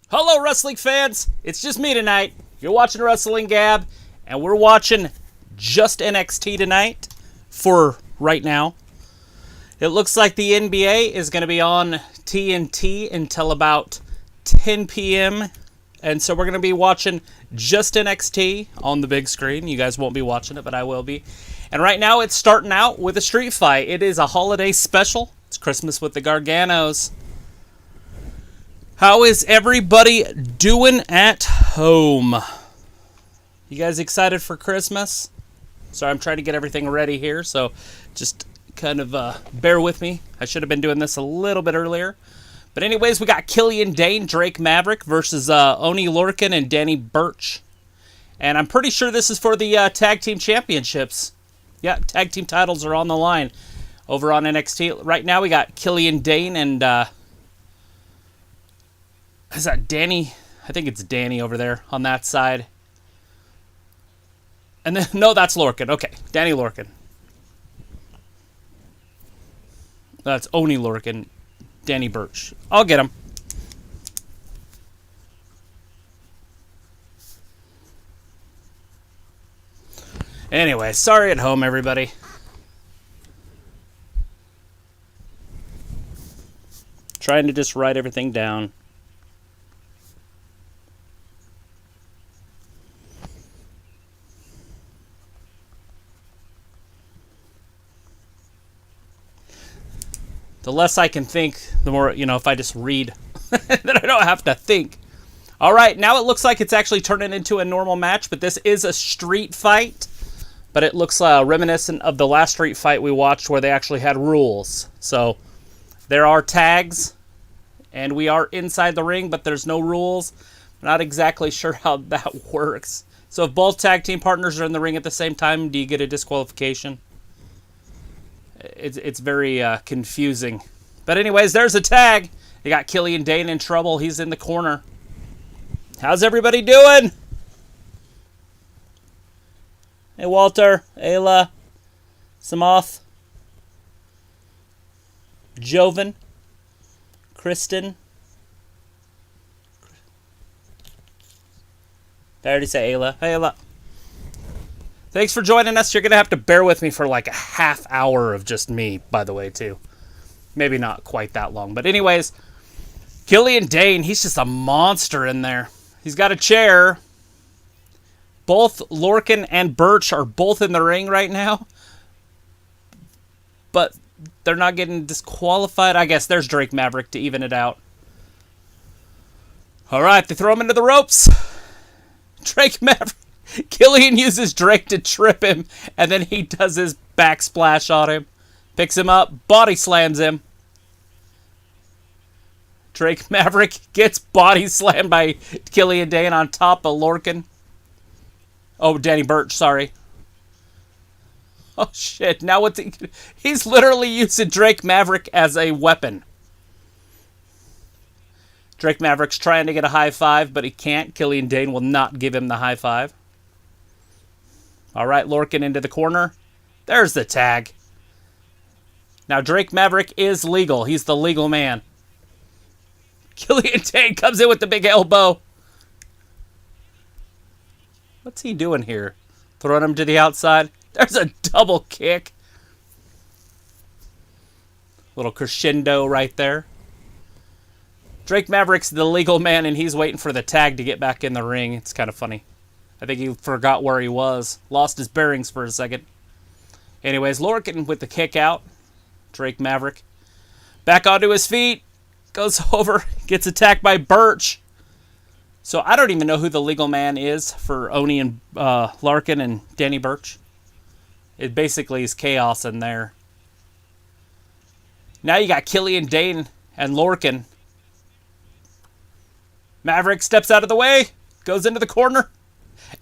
Hello, wrestling fans. It's just me tonight. You're watching WrestlingGab, and we're watching just NXT tonight for right now. It looks like the NBA is going to be on TNT until about 10 p.m., and so we're going to be watching just NXT on the big screen. You guys won't be watching it, but I will be. And right now it's starting out with a street fight. It is a holiday special. It's Christmas with the Garganos. How is everybody doing at home? You guys excited for Christmas? Sorry, I'm trying to get everything ready here, so just kind of bear with me. I should have been doing this a little bit earlier. But anyways, we got Killian Dane, Drake Maverick versus Oney Lorcan and Danny Burch. And I'm pretty sure this is for the Tag Team Championships. Yeah, Tag Team titles are on the line over on NXT. Right now we got Killian Dane and... is that Danny? I think it's Danny over there on that side. And then, no, that's Lorcan. Okay, Danny Lorcan. That's Oney Lorcan, Danny Burch. I'll get him. Anyway, sorry at home, everybody. Trying to just write everything down. The less I can think, the more, if I just read, then I don't have to think. All right, now it looks like it's actually turning into a normal match, but this is a street fight. But it looks reminiscent of the last street fight we watched where they actually had rules. So there are tags, and we are inside the ring, but there's no rules. I'm not exactly sure how that works. So if both tag team partners are in the ring at the same time, do you get a disqualification? It's very confusing. But anyways, there's a tag. You got Killian Dane in trouble. He's in the corner. How's everybody doing? Hey, Walter, Ayla, Samoth, Joven, Kristen. Did I already say Ayla? Hey, Ayla. Thanks for joining us. You're going to have to bear with me for like a half hour of just me, by the way, too. Maybe not quite that long. But anyways, Killian Dane, he's just a monster in there. He's got a chair. Both Lorcan and Burch are both in the ring right now. But they're not getting disqualified. I guess there's Drake Maverick to even it out. All right, they throw him into the ropes. Drake Maverick. Killian uses Drake to trip him, and then he does his backsplash on him. Picks him up, body slams him. Drake Maverick gets body slammed by Killian Dane on top of Lorcan. Oh, Danny Burch, sorry. Oh, shit. Now what's he... He's literally using Drake Maverick as a weapon. Drake Maverick's trying to get a high five, but he can't. Killian Dane will not give him the high five. All right, Lorcan into the corner. There's the tag. Now, Drake Maverick is legal. He's the legal man. Killian Dane comes in with the big elbow. What's he doing here? Throwing him to the outside. There's a double kick. Little crescendo right there. Drake Maverick's the legal man, and he's waiting for the tag to get back in the ring. It's kind of funny. I think he forgot where he was. Lost his bearings for a second. Anyways, Lorcan with the kick out. Drake Maverick. Back onto his feet. Goes over. Gets attacked by Burch. So I don't even know who the legal man is for Oney and Lorcan and Danny Burch. It basically is chaos in there. Now you got Killian Dane and Lorcan. Maverick steps out of the way. Goes into the corner.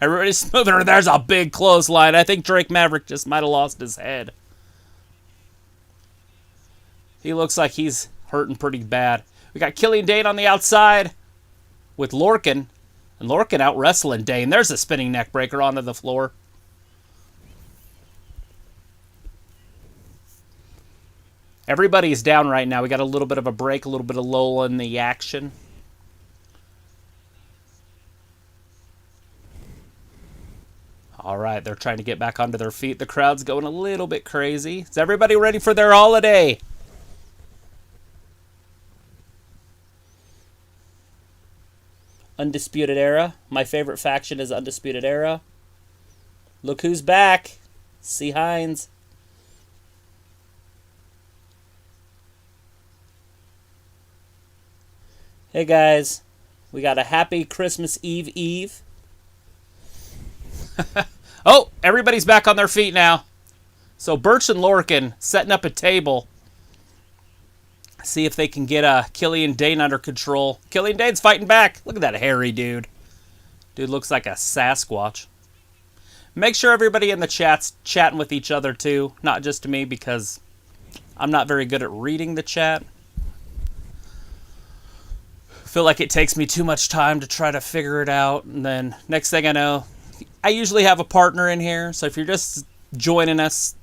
Everybody's moving her. There's a big clothesline. I think Drake Maverick just might have lost his head. He looks like he's hurting pretty bad. We got Killian Dane on the outside with Lorcan. And Lorcan out wrestling Dane. There's a spinning neck breaker onto the floor. Everybody's down right now. We got a little bit of a break, a little bit of lull in the action. All right, they're trying to get back onto their feet. The crowd's going a little bit crazy. Is everybody ready for their holiday? Undisputed Era. My favorite faction is Undisputed Era. Look who's back. C. Hines. Hey guys, we got a happy Christmas Eve. Oh, everybody's back on their feet now. So Birch and Lorcan setting up a table. See if they can get Killian Dane under control. Killian Dane's fighting back. Look at that hairy dude. Dude looks like a Sasquatch. Make sure everybody in the chat's chatting with each other too. Not just to me, because I'm not very good at reading the chat. Feel like it takes me too much time to try to figure it out. And then next thing I know, I usually have a partner in here. So if you're just joining us,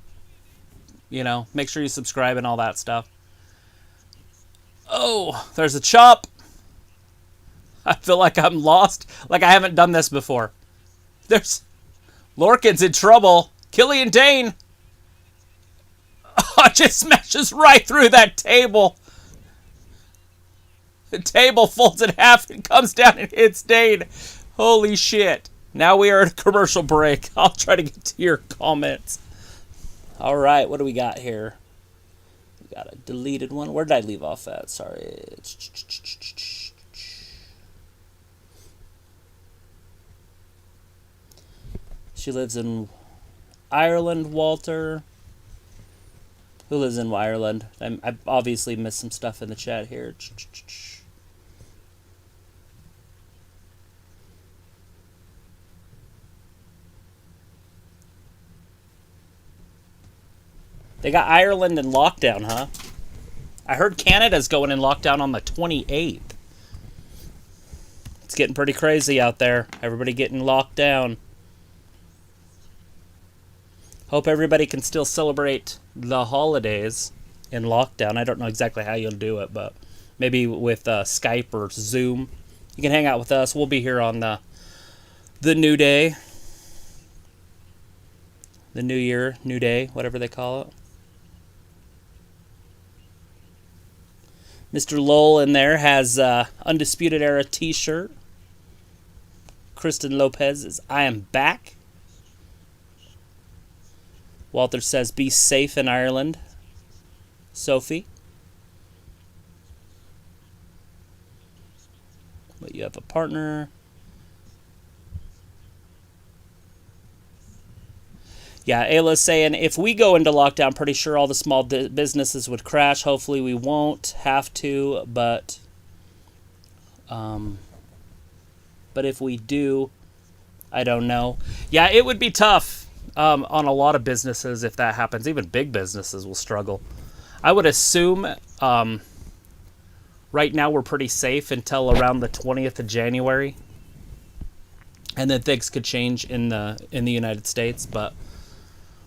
you know, make sure you subscribe and all that stuff. Oh, there's a chop. I feel like I'm lost. Like I haven't done this before. There's... Lorcan's in trouble. Killian Dane. Oh, just smashes right through that table. The table folds in half and comes down and hits Dane. Holy shit. Now we are at a commercial break. I'll try to get to your comments. All right, what do we got here? We got a deleted one. Where did I leave off at? Sorry. She lives in Ireland, Walter. Who lives in Ireland? I obviously missed some stuff in the chat here. They got Ireland in lockdown, huh? I heard Canada's going in lockdown on the 28th. It's getting pretty crazy out there. Everybody getting locked down. Hope everybody can still celebrate the holidays in lockdown. I don't know exactly how you'll do it, but maybe with Skype or Zoom. You can hang out with us. We'll be here on the new day. The new year, new day, whatever they call it. Mr. Lowell in there has Undisputed Era t-shirt. Kristen Lopez is I am back. Walter says be safe in Ireland. Sophie. But you have a partner. Yeah, Ayla's saying, if we go into lockdown, pretty sure all the small businesses would crash. Hopefully we won't have to, but if we do, I don't know. Yeah, it would be tough on a lot of businesses if that happens. Even big businesses will struggle. I would assume right now we're pretty safe until around the 20th of January. And then things could change in the United States, but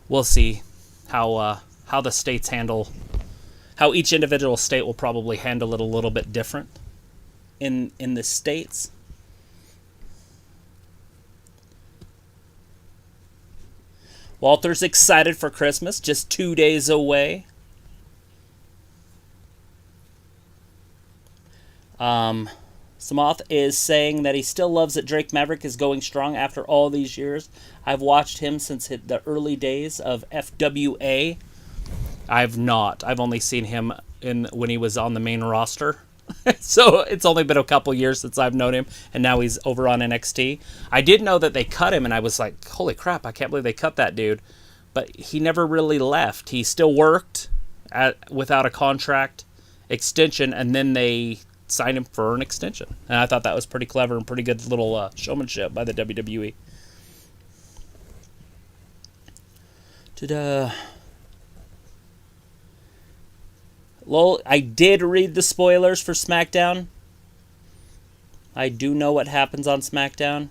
we'll see how the states handle, how each individual state will probably handle it a little bit different in the states. Walter's excited for Christmas, just 2 days away. Samoth is saying that he still loves that Drake Maverick is going strong after all these years. I've watched him since the early days of FWA. I've not. I've only seen him when he was on the main roster. So it's only been a couple years since I've known him, and now he's over on NXT. I did know that they cut him, and I was like, holy crap, I can't believe they cut that dude. But he never really left. He still worked without a contract extension, and then they signed him for an extension. And I thought that was pretty clever and pretty good little showmanship by the WWE. Ta-da. Lol, I did read the spoilers for SmackDown. I do know what happens on SmackDown.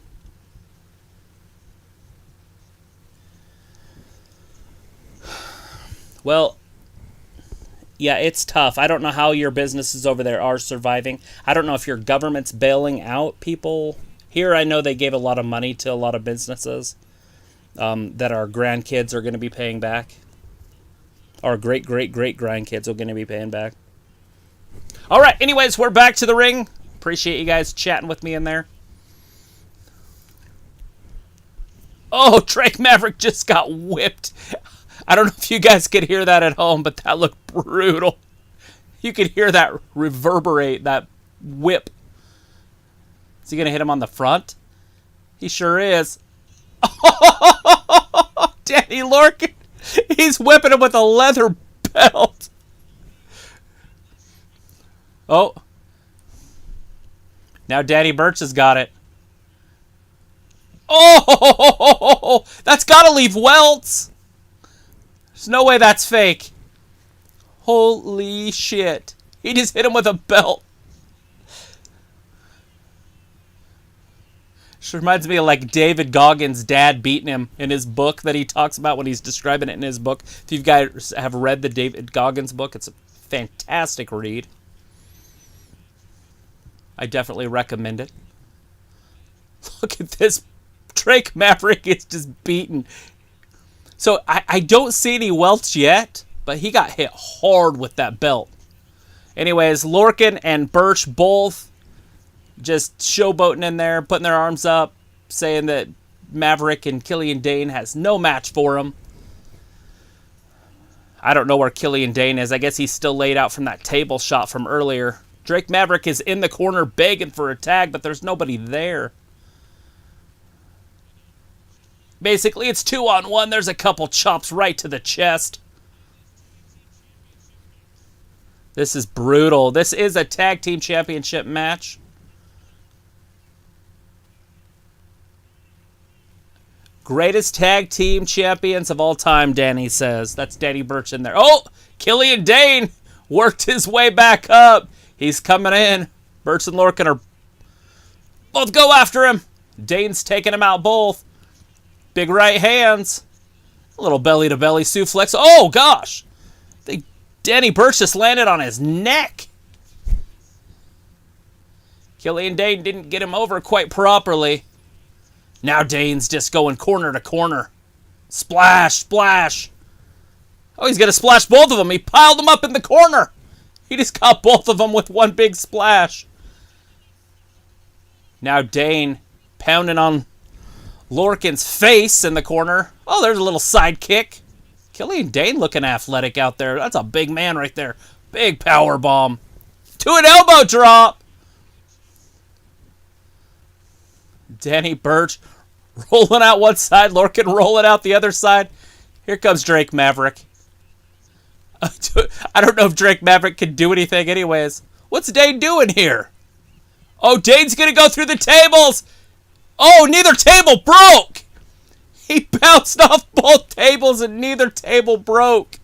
Well, Yeah, it's tough. I don't know how your businesses over there are surviving. I don't know if your government's bailing out people. Here, I know they gave a lot of money to a lot of businesses that our grandkids are going to be paying back. Our great-great-great-grandkids are going to be paying back. All right, anyways, we're back to the ring. Appreciate you guys chatting with me in there. Oh, Drake Maverick just got whipped. I don't know if you guys could hear that at home, but that looked brutal. You could hear that reverberate, that whip. Is he going to hit him on the front? He sure is. Oh, Danny Lorcan. He's whipping him with a leather belt. Oh. Now Danny Burch has got it. Oh, that's got to leave welts. There's no way that's fake. Holy shit. He just hit him with a belt. This reminds me of like David Goggins' dad beating him in his book that he talks about when he's describing it in his book. If you guys have read the David Goggins book, it's a fantastic read. I definitely recommend it. Look at this. Drake Maverick is just beaten. So I don't see any welts yet, but he got hit hard with that belt. Anyways, Lorcan and Burch both just showboating in there, putting their arms up, saying that Maverick and Killian Dane has no match for him. I don't know where Killian Dane is. I guess he's still laid out from that table shot from earlier. Drake Maverick is in the corner begging for a tag, but there's nobody there. Basically, it's 2-on-1. There's a couple chops right to the chest. This is brutal. This is a tag team championship match. Greatest tag team champions of all time, Danny says. That's Danny Burch in there. Oh, Killian Dane worked his way back up. He's coming in. Burch and Lorcan are both go after him. Dane's taking him out both. Big right hands. A little belly-to-belly suplex. Oh, gosh. Danny Burch just landed on his neck. Killian Dane didn't get him over quite properly. Now Dane's just going corner to corner. Splash, splash. Oh, he's going to splash both of them. He piled them up in the corner. He just got both of them with one big splash. Now Dane pounding on Lorcan's face in the corner. Oh, there's a little side kick. Killian Dane looking athletic out there. That's a big man right there. Big power bomb. To an elbow drop. Danny Burch rolling out one side. Lorcan rolling out the other side. Here comes Drake Maverick. I don't know if Drake Maverick can do anything anyways. What's Dane doing here? Oh, Dane's going to go through the tables. Oh, neither table broke. He bounced off both tables and neither table broke.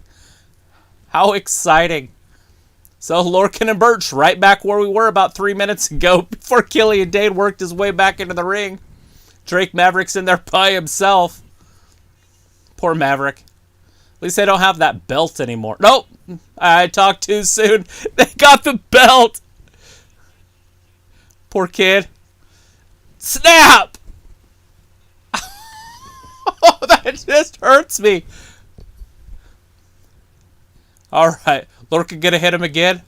How exciting. So Lorcan and Burch right back where we were about 3 minutes ago before Killian Dane worked his way back into the ring. Drake Maverick's in there by himself. Poor Maverick. At least they don't have that belt anymore. Nope. I talked too soon. They got the belt. Poor kid. Snap! Oh, that just hurts me. Alright. Lorcan gonna hit him again.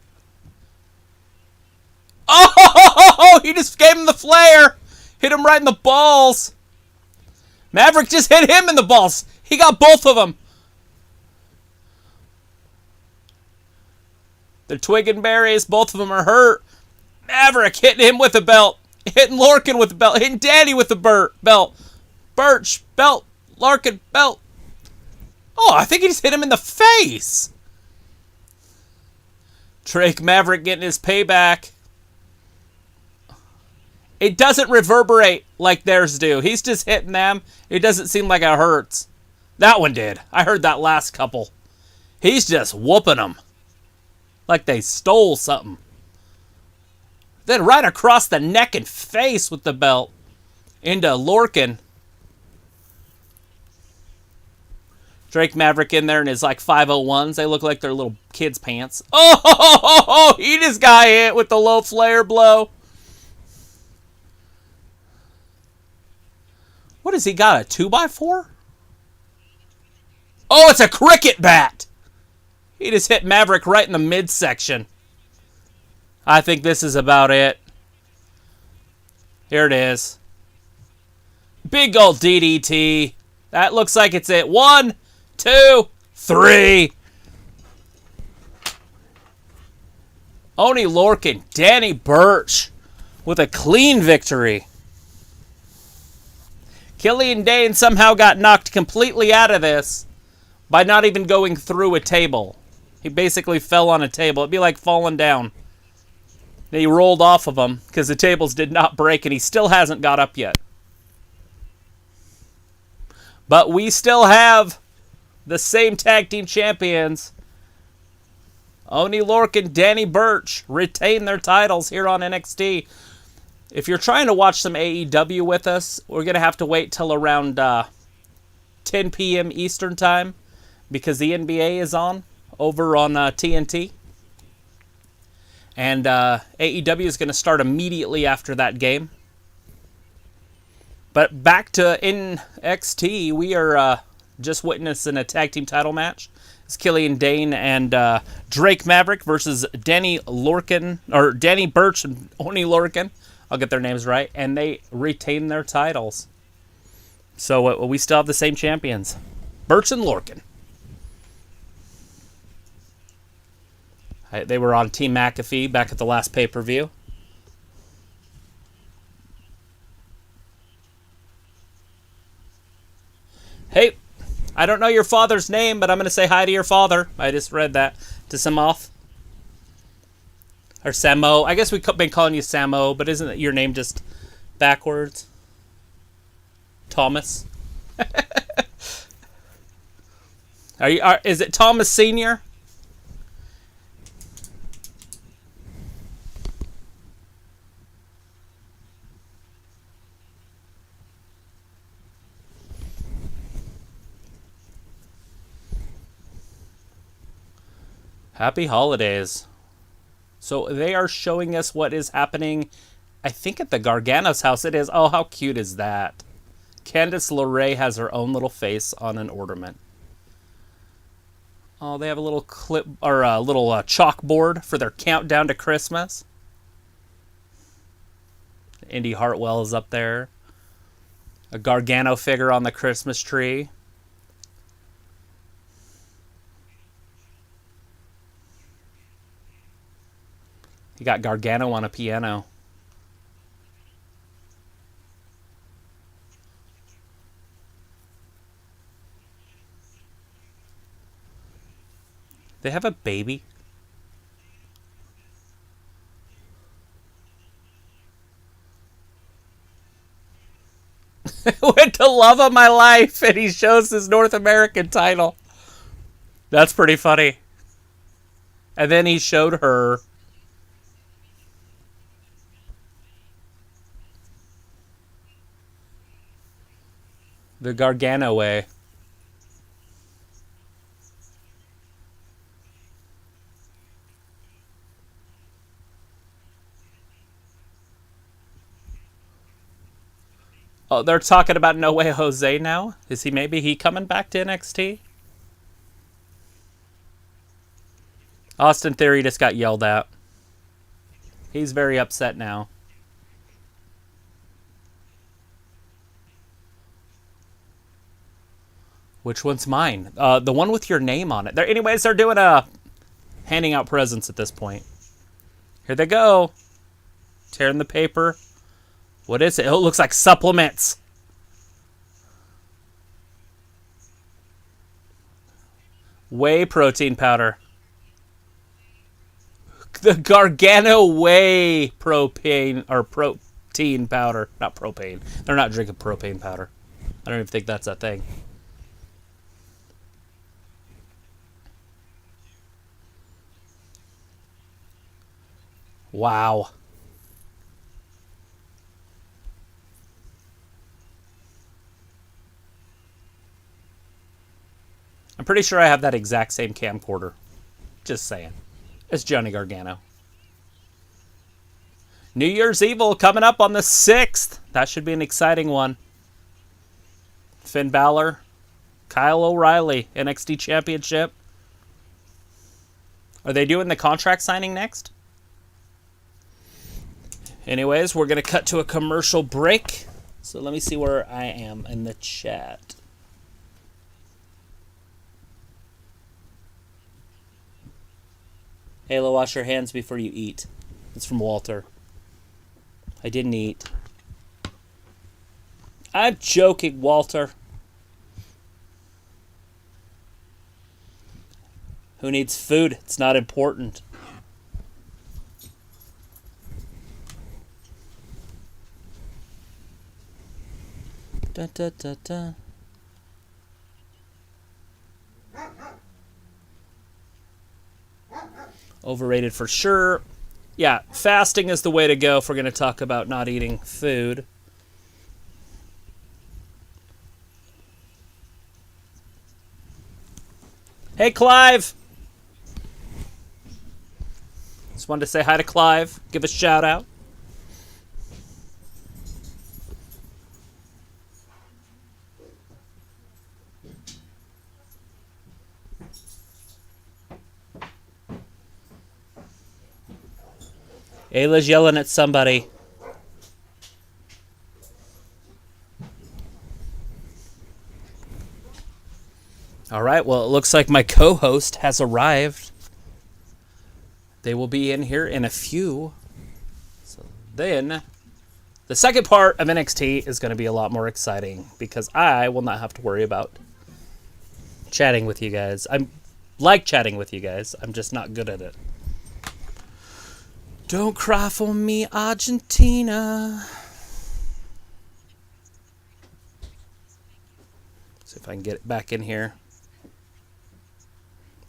Oh! He just gave him the flare. Hit him right in the balls. Maverick just hit him in the balls. He got both of them. They're twigging berries. Both of them are hurt. Maverick hitting him with the belt. Hitting Lorcan with the belt. Hitting Danny with the belt. Burch, belt. Lorcan, belt. Oh, I think he just hit him in the face. Drake Maverick getting his payback. It doesn't reverberate like theirs do. He's just hitting them. It doesn't seem like it hurts. That one did. I heard that last couple. He's just whooping them. Like they stole something. Then right across the neck and face with the belt. Into Lorcan. Drake Maverick in there in his like 501s. They look like they're little kids' pants. Oh, he just got hit with the low flare blow. What has he got, a 2x4? Oh, it's a cricket bat. He just hit Maverick right in the midsection. I think this is about it. Here it is. Big old DDT. That looks like it's it. 1, 2, 3. Oney Lorcan, Danny Burch with a clean victory. Killian Dane somehow got knocked completely out of this by not even going through a table. He basically fell on a table. It'd be like falling down. He rolled off of them because the tables did not break, and he still hasn't got up yet. But we still have the same tag team champions. Oney Lorcan, Danny Burch retain their titles here on NXT. If you're trying to watch some AEW with us, we're going to have to wait till around 10 p.m. Eastern time because the NBA is on over on TNT. And AEW is going to start immediately after that game. But back to NXT, we are just witnessing a tag team title match. It's Killian Dane and Drake Maverick versus Danny Burch and Oney Lorcan. I'll get their names right. And they retain their titles. So we still have the same champions. Burch and Lorcan. They were on Team McAfee back at the last pay-per-view. Hey, I don't know your father's name, but I'm going to say hi to your father. I just read that. To Samoth. Or Samo. I guess we've been calling you Samo, but isn't your name just backwards? Thomas. Is it Thomas Sr.? Happy holidays. So they are showing us what is happening, I think at the Gargano's house it is. Oh, how cute is that? Candice LeRae has her own little face on an ornament. Oh, they have a little clip or a little chalkboard for their countdown to Christmas. Indy Hartwell is up there. A Gargano figure on the Christmas tree. You got Gargano on a piano. They have a baby. With the love of my life, and he shows his North American title. That's pretty funny. And then he showed her. The Gargano way. Oh, they're talking about No Way Jose now? Is he coming back to NXT? Austin Theory just got yelled at. He's very upset now. Which one's mine? The one with your name on it. Anyways, they're doing handing out presents at this point. Here they go. Tearing the paper. What is it? Oh, it looks like supplements. Whey protein powder. The Gargano whey protein powder. Not propane. They're not drinking propane powder. I don't even think that's a thing. Wow. I'm pretty sure I have that exact same camcorder. Just saying. It's Johnny Gargano. New Year's Evil coming up on the 6th. That should be an exciting one. Finn Balor, Kyle O'Reilly, NXT Championship. Are they doing the contract signing next? Anyways, we're going to cut to a commercial break. So let me see where I am in the chat. Halo, wash your hands before you eat. It's from Walter. I didn't eat. I'm joking, Walter. Who needs food? It's not important. Da, da, da, da. Overrated for sure. Yeah, fasting is the way to go if we're going to talk about not eating food. Hey, Clive! Just wanted to say hi to Clive. Give a shout out. Ayla's yelling at somebody. All right, well, it looks like my co-host has arrived. They will be in here in a few. So then, the second part of NXT is going to be a lot more exciting because I will not have to worry about chatting with you guys. I like chatting with you guys. I'm just not good at it. Don't cry for me, Argentina. See if I can get it back in here.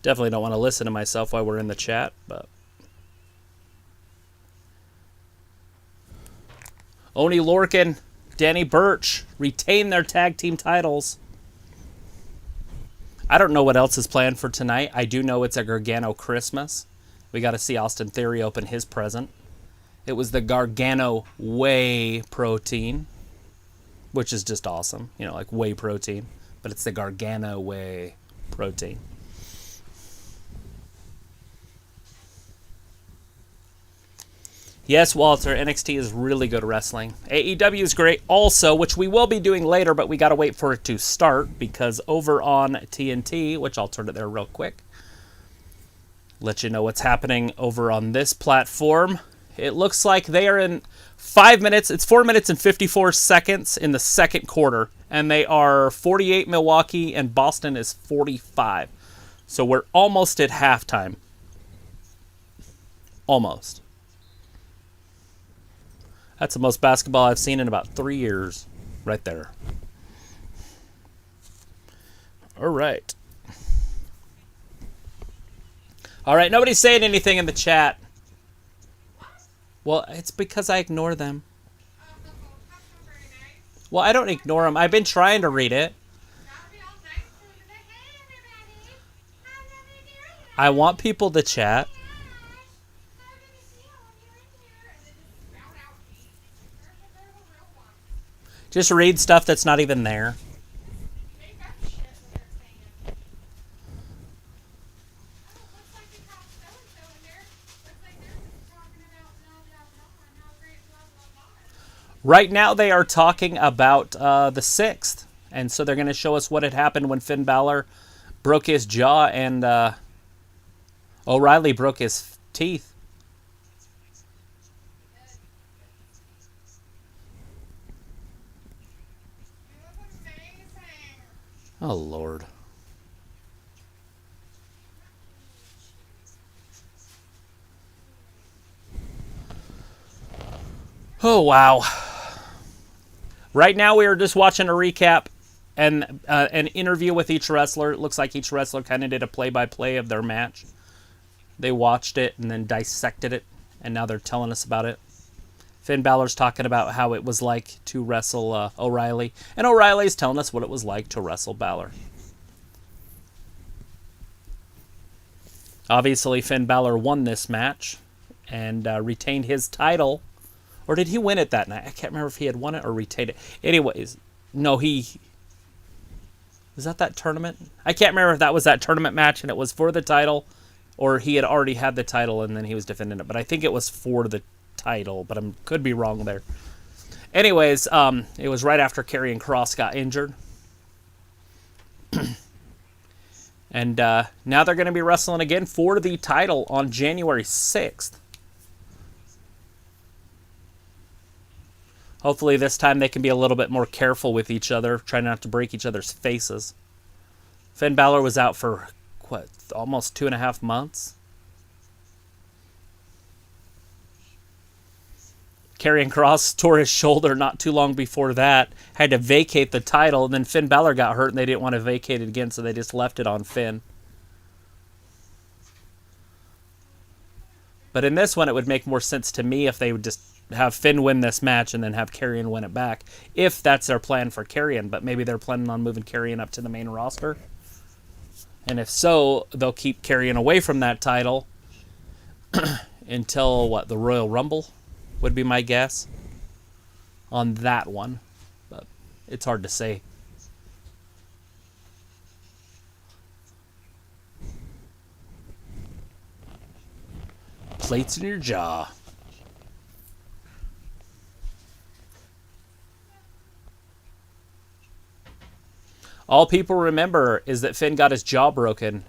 Definitely don't want to listen to myself while we're in the chat, but Oney Lorcan, Danny Burch retain their tag team titles. I don't know what else is planned for tonight. I do know it's a Gargano Christmas. We got to see Austin Theory open his present. It was the Gargano whey protein, which is just awesome. You know, like whey protein. But it's the Gargano whey protein. Yes, Walter, NXT is really good wrestling. AEW is great also, which we will be doing later, but we got to wait for it to start because over on TNT, which I'll turn it there real quick, let you know what's happening over on this platform. It looks like they are in 5 minutes. It's 4 minutes and 54 seconds in the second quarter, and they are 48 Milwaukee, and Boston is 45. So we're almost at halftime. Almost. That's the most basketball I've seen in about 3 years. Right there. All right. All right, nobody's saying anything in the chat. Well, it's because I ignore them. Well, I don't ignore them. I've been trying to read it. I want people to chat. Just read stuff that's not even there. Right now they are talking about the 6th. And so they're going to show us what had happened when Finn Balor broke his jaw and O'Reilly broke his teeth. Oh, Lord. Oh, wow. Right now we are just watching a recap and an interview with each wrestler. It looks like each wrestler kind of did a play-by-play of their match. They watched it and then dissected it, and now they're telling us about it. Finn Balor's talking about how it was like to wrestle O'Reilly, and O'Reilly's telling us what it was like to wrestle Balor. Obviously, Finn Balor won this match and retained his title. Or did he win it that night? I can't remember if he had won it or retained it. Anyways, no, he... Was that tournament? I can't remember if that was that tournament match and it was for the title, or he had already had the title and then he was defending it. But I think it was for the title, but I could be wrong there. Anyways, it was right after Karrion Kross got injured. And now they're going to be wrestling again for the title on January 6th. Hopefully this time they can be a little bit more careful with each other, try not to break each other's faces. Finn Balor was out for, what, almost 2.5 months? Karrion Kross tore his shoulder not too long before that, had to vacate the title, and then Finn Balor got hurt and they didn't want to vacate it again, so they just left it on Finn. But in this one, it would make more sense to me if they would just have Finn win this match and then have Karrion win it back, if that's their plan for Karrion. But maybe they're planning on moving Karrion up to the main roster. And if so, they'll keep Karrion away from that title until, what, the Royal Rumble would be my guess on that one. But it's hard to say. Plates in your jaw. All people remember is that Finn got his jaw broken.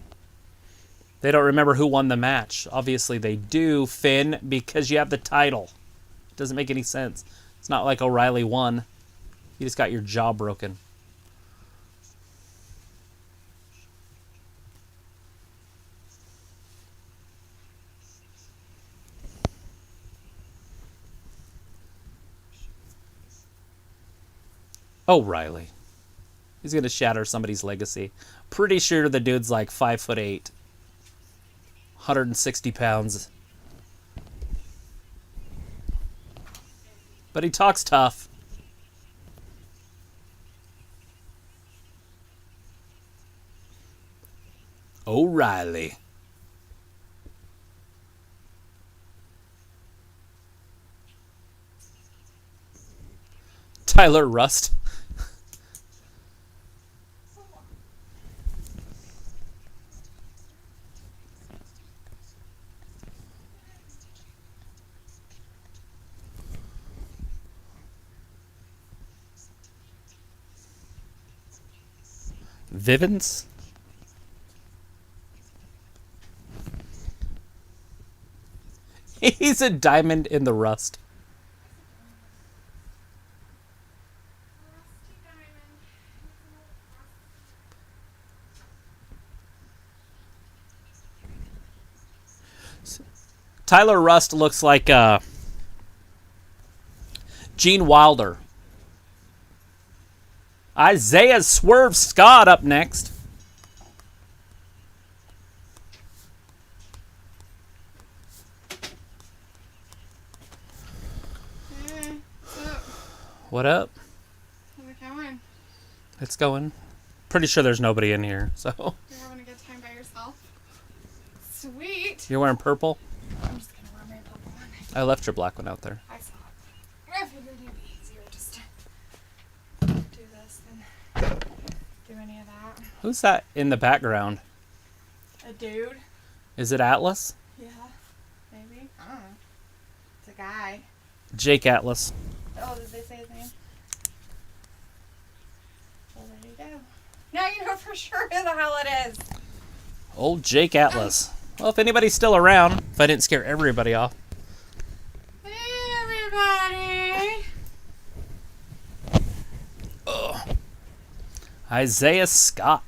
They don't remember who won the match. Obviously they do, Finn, because you have the title. It doesn't make any sense. It's not like O'Reilly won. You just got your jaw broken. O'Reilly. He's going to shatter somebody's legacy. Pretty sure the dude's like 5'8", 160 pounds. But he talks tough. O'Reilly. Tyler Rust. Vivens? He's a diamond in the rust. Tyler Rust looks like Gene Wilder. Isaiah Swerve Scott up next. Hey, what's up? What up? How's it going? It's going. Pretty sure there's nobody in here, so. You're having a good time by yourself? Sweet. You're wearing purple? I'm just gonna wear my purple one. I left your black one out there. I saw it. I figured it'd be easier just to do this than do any of that. Who's that in the background? A dude? Is it Atlas? Yeah. Maybe? I don't know. It's a guy. Jake Atlas. Oh, did they say his name? Well, there you go. Now you know for sure who the hell it is. Old Jake Atlas. Well, if anybody's still around, if I didn't scare everybody off. Hey, everybody. Ugh. Isaiah Scott.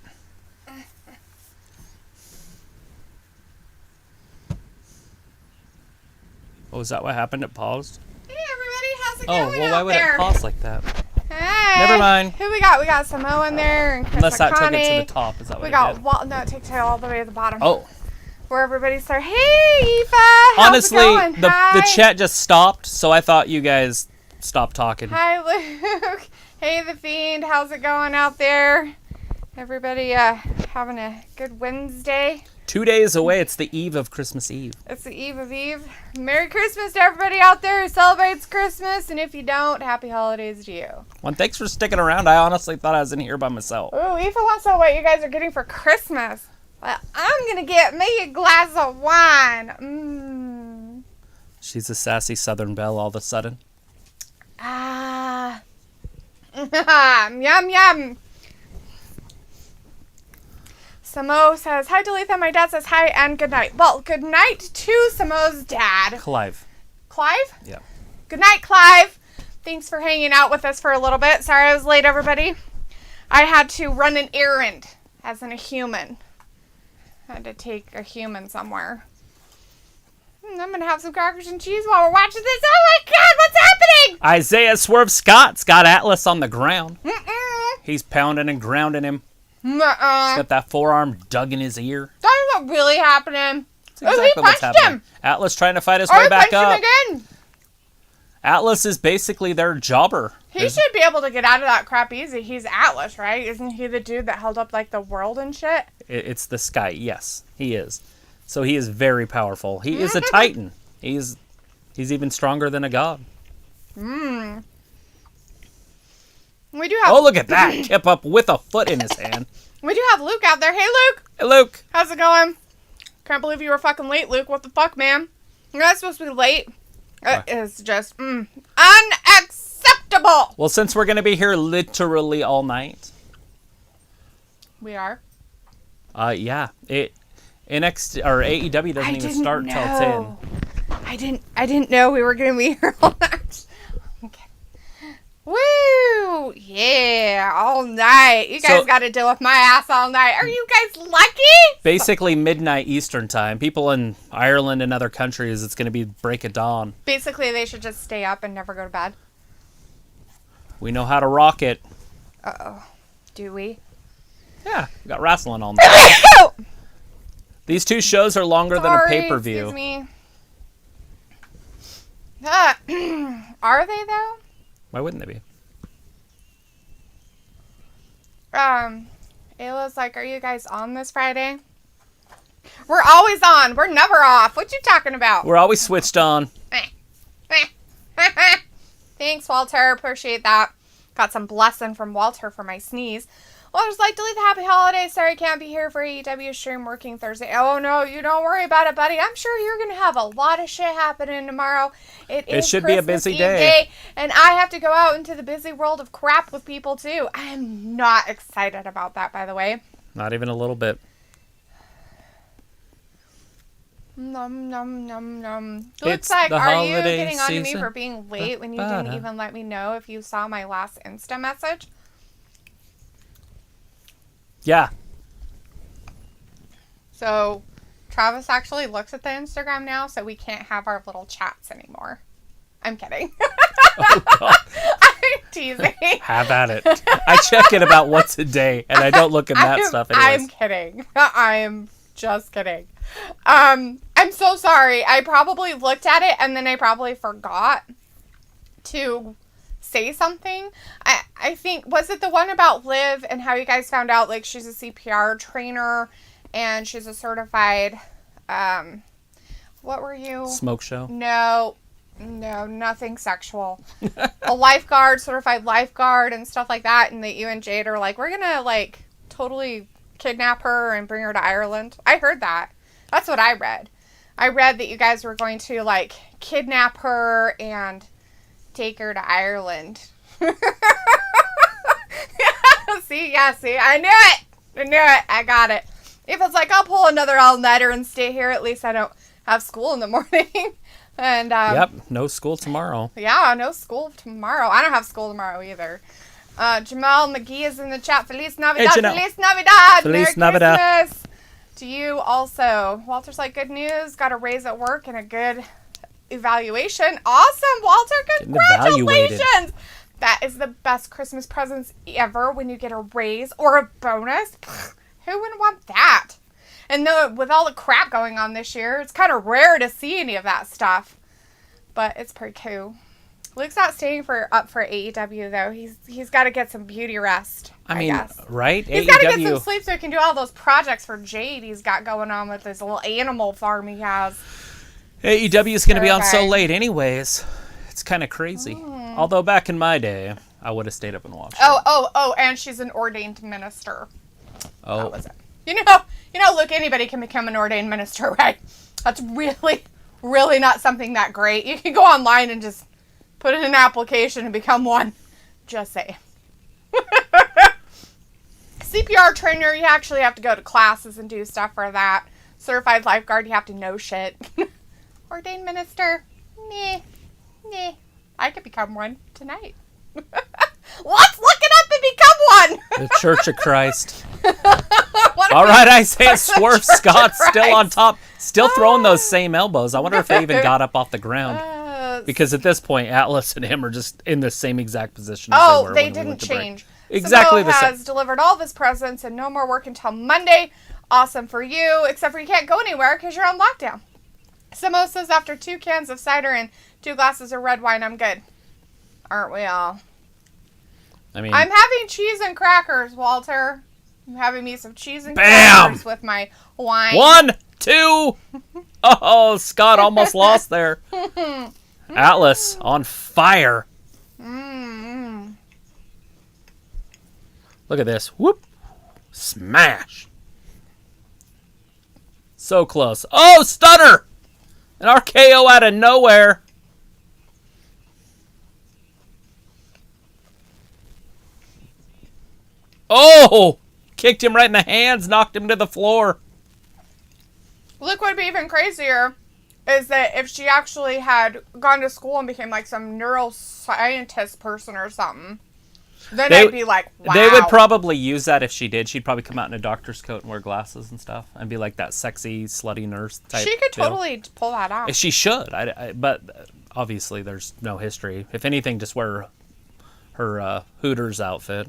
Oh, is that what happened? It paused? Hey, everybody. How's it Oh, going well, why out would there? it pause like that? Hey. Never mind. Who we got? We got Samoa in there and Chris Unless that took it McConney. to the top. Is that what We it got did? no, it takes it all the way to the bottom. Oh. Where everybody's there. Hey, Aoife. How's Honestly, it going? the Hi. chat just stopped, so I thought you guys stopped talking. Hi, Luke. Hey, the Fiend. How's it going out there? Everybody having a good Wednesday? 2 days away. It's the eve of Christmas Eve. It's the eve of Eve. Merry Christmas to everybody out there who celebrates Christmas. And if you don't, happy holidays to you. Well, thanks for sticking around. I honestly thought I was in here by myself. Ooh, Aoife wants to know what you guys are getting for Christmas. Well, I'm going to get me a glass of wine. She's a sassy Southern belle all of a sudden. Ah. Yum, yum. Samo says, hi, Dalethea. My dad says hi and good night. Well, good night to Samo's dad. Clive. Clive? Yeah. Good night, Clive. Thanks for hanging out with us for a little bit. Sorry I was late, everybody. I had to run an errand, as in a human. I had to take a human somewhere. I'm going to have some crackers and cheese while we're watching this. Oh, my God, what's happening? Isaiah Swerve Scott's got Atlas on the ground. Mm-mm. He's pounding and grounding him. Uh-uh. He's got that forearm dug in his ear. That's not really happening. That's exactly he what's punched happening. him. Atlas trying to fight his Oh, way he back punched up. him again. Atlas is basically their jobber. He should be able to get out of that crap easy. He's Atlas, right? Isn't he the dude that held up, like, the world and shit? It's the sky. Yes, he is. So he is very powerful. He is a titan. He's even stronger than a god. We do have... Oh, look at that. Kip up with a foot in his hand. We do have Luke out there. Hey, Luke. Hey, Luke. How's it going? Can't believe you were fucking late, Luke. What the fuck, man? You're not supposed to be late. It is just unacceptable. Well, since we're going to be here literally all night. We are? Yeah. NXT or AEW doesn't even start till 10. I didn't know we were going to be here all night. Okay. Woo! Yeah, all night. You guys got to deal with my ass all night. Are you guys lucky? Basically midnight Eastern time. People in Ireland and other countries, it's going to be break of dawn. Basically, they should just stay up and never go to bed. We know how to rock it. Uh-oh. Do we? Yeah, we got wrestling all night. These two shows are longer than a pay-per-view. Excuse me. Are they, though? Why wouldn't they be? Ayla's like, are you guys on this Friday? We're always on. We're never off. What you talking about? We're always switched on. Thanks, Walter. Appreciate that. Got some blessing from Walter for my sneeze. Walter's like, delete the happy holidays. Sorry, can't be here for AEW stream working Thursday. Oh, no, you don't worry about it, buddy. I'm sure you're going to have a lot of shit happening tomorrow. It should Christmas be a busy Eve day. and I have to go out into the busy world of crap with people, too. I am not excited about that, by the way. Not even a little bit. Nom, nom, nom, nom. It's Looks like, the are you holiday getting on to me season. for being late when you didn't even let me know if you saw my last Insta message? Yeah. So, Travis actually looks at the Instagram now, so we can't have our little chats anymore. I'm kidding. Oh, God. I'm teasing. Have at it. I check it about once a day, and I don't look at that stuff anyways. I'm kidding. I'm just kidding. I'm so sorry. I probably looked at it, and then I probably forgot to say something. I think, was it the one about Liv and how you guys found out, like, she's a CPR trainer and she's a certified, what were you? Smoke show? No, nothing sexual. A lifeguard, certified lifeguard and stuff like that, and that you and Jade are like, we're gonna, like, totally kidnap her and bring her to Ireland. I heard that. That's what I read. I read that you guys were going to, like, kidnap her and take her to Ireland. See, I knew it. I got it. If it's like, I'll pull another all-nighter and stay here, at least I don't have school in the morning. And Yep, no school tomorrow. Yeah, no school tomorrow. I don't have school tomorrow either. Jamal McGee is in the chat. Feliz Navidad, Hey, Feliz Navidad, Feliz Merry Navidad. Christmas to you also. Walter's like, good news, got a raise at work and a good evaluation. Awesome, Walter, congratulations. That is the best Christmas presents ever, when you get a raise or a bonus. Who wouldn't want that? And with all the crap going on this year, it's kind of rare to see any of that stuff. But it's pretty cool. Luke's not staying up for AEW though. He's got to get some beauty rest. I mean, guess. Right? He's got to get some sleep so he can do all those projects for Jade he's got going on with his little animal farm he has. AEW is going to be on so late anyways. It's kind of crazy. Although back in my day, I would have stayed up and watched. Oh, and she's an ordained minister. Oh. That was it. You know, Luke, anybody can become an ordained minister, right? That's really, really not something that great. You can go online and just put in an application and become one. Just say. CPR trainer, you actually have to go to classes and do stuff for that. Certified lifeguard, you have to know shit. Ordained minister, meh. I could become one tonight. Let's look it up and become one. The Church of Christ. All right, Isaiah Swerve Scott still on top, still throwing those same elbows. I wonder if they even got up off the ground. Because at this point, Atlas and him are just in the same exact position as they were. They didn't change. Exactly the same. has delivered all of his presents and no more work until Monday. Awesome for you, except for you can't go anywhere because you're on lockdown. Samosas after 2 cans of cider and 2 glasses of red wine. I'm good. Aren't we all? I mean, I'm having cheese and crackers, Walter. I'm having me some cheese and Bam! crackers with my wine. 1, 2. Oh, Scott almost lost there. Atlas on fire. Look at this. Whoop. Smash. So close. Oh, stunner. An RKO out of nowhere. Oh! Kicked him right in the hands, knocked him to the floor. Look, what would be even crazier is that if she actually had gone to school and became like some neuroscientist person or something, then I'd be like, wow. They would probably use that if she did. She'd probably come out in a doctor's coat and wear glasses and stuff and be like that sexy, slutty nurse type. She could totally pull that off. She should, but obviously there's no history. If anything, just wear her Hooters outfit.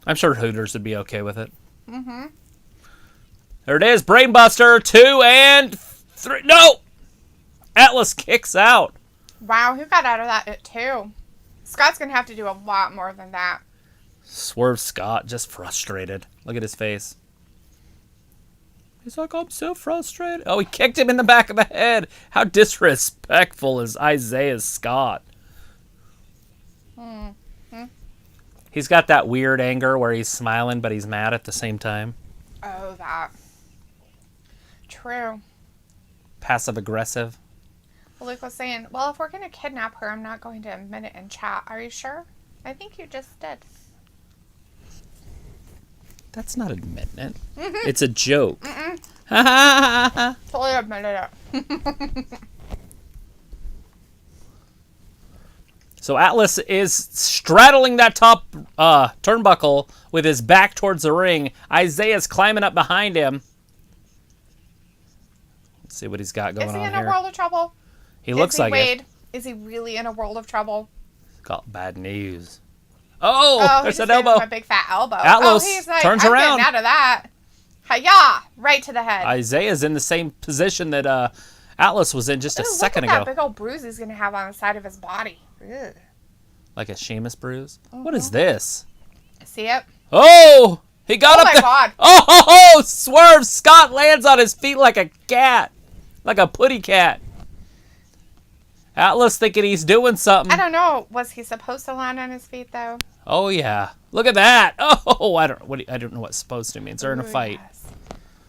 I'm sure Hooters would be okay with it. There it is, Brainbuster, 2 and 3. No! Atlas kicks out. Wow, who got out of that too? Scott's going to have to do a lot more than that. Swerve Scott, just frustrated. Look at his face. He's like, I'm so frustrated. Oh, he kicked him in the back of the head. How disrespectful is Isaiah Scott? He's got that weird anger where he's smiling, but he's mad at the same time. Oh, that. True. Passive-aggressive. Luke was saying, well, if we're going to kidnap her, I'm not going to admit it in chat. Are you sure? I think you just did. That's not admitting it. It's a joke. Totally admitted it. So Atlas is straddling that top turnbuckle with his back towards the ring. Isaiah's climbing up behind him. Let's see what he's got going on here. Is he in a world of trouble? He looks like Wade? it. Is he really in a world of trouble? Got bad news. Oh, there's an elbow. A big fat elbow. Atlas he's like, turns I'm around. Getting out of that. Hi-ya! Right to the head. Isaiah's in the same position that Atlas was in just a second ago. Look at that big old bruise he's going to have on the side of his body. Ugh. Like a Sheamus bruise? What is this? See it? Oh! He got up there. Oh, my God. Oh, Swerve Scott lands on his feet like a cat. Like a putty cat. Atlas thinking he's doing something. I don't know. Was he supposed to land on his feet, though? Oh, yeah. Look at that. Oh, I don't know what supposed to means. They're in a fight. Yes.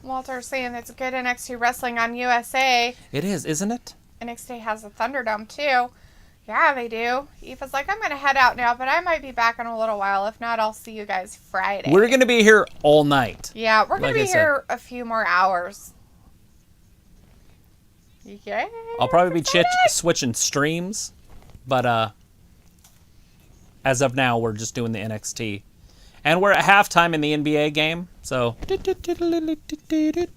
Walter's saying it's good NXT wrestling on USA. It is, isn't it? NXT has a Thunderdome, too. Yeah, they do. Eva's like, I'm going to head out now, but I might be back in a little while. If not, I'll see you guys Friday. We're going to be here all night. Yeah, we're going to be here a few more hours. Yeah. I'll probably be switching streams, but as of now, we're just doing the NXT. And we're at halftime in the NBA game, so... It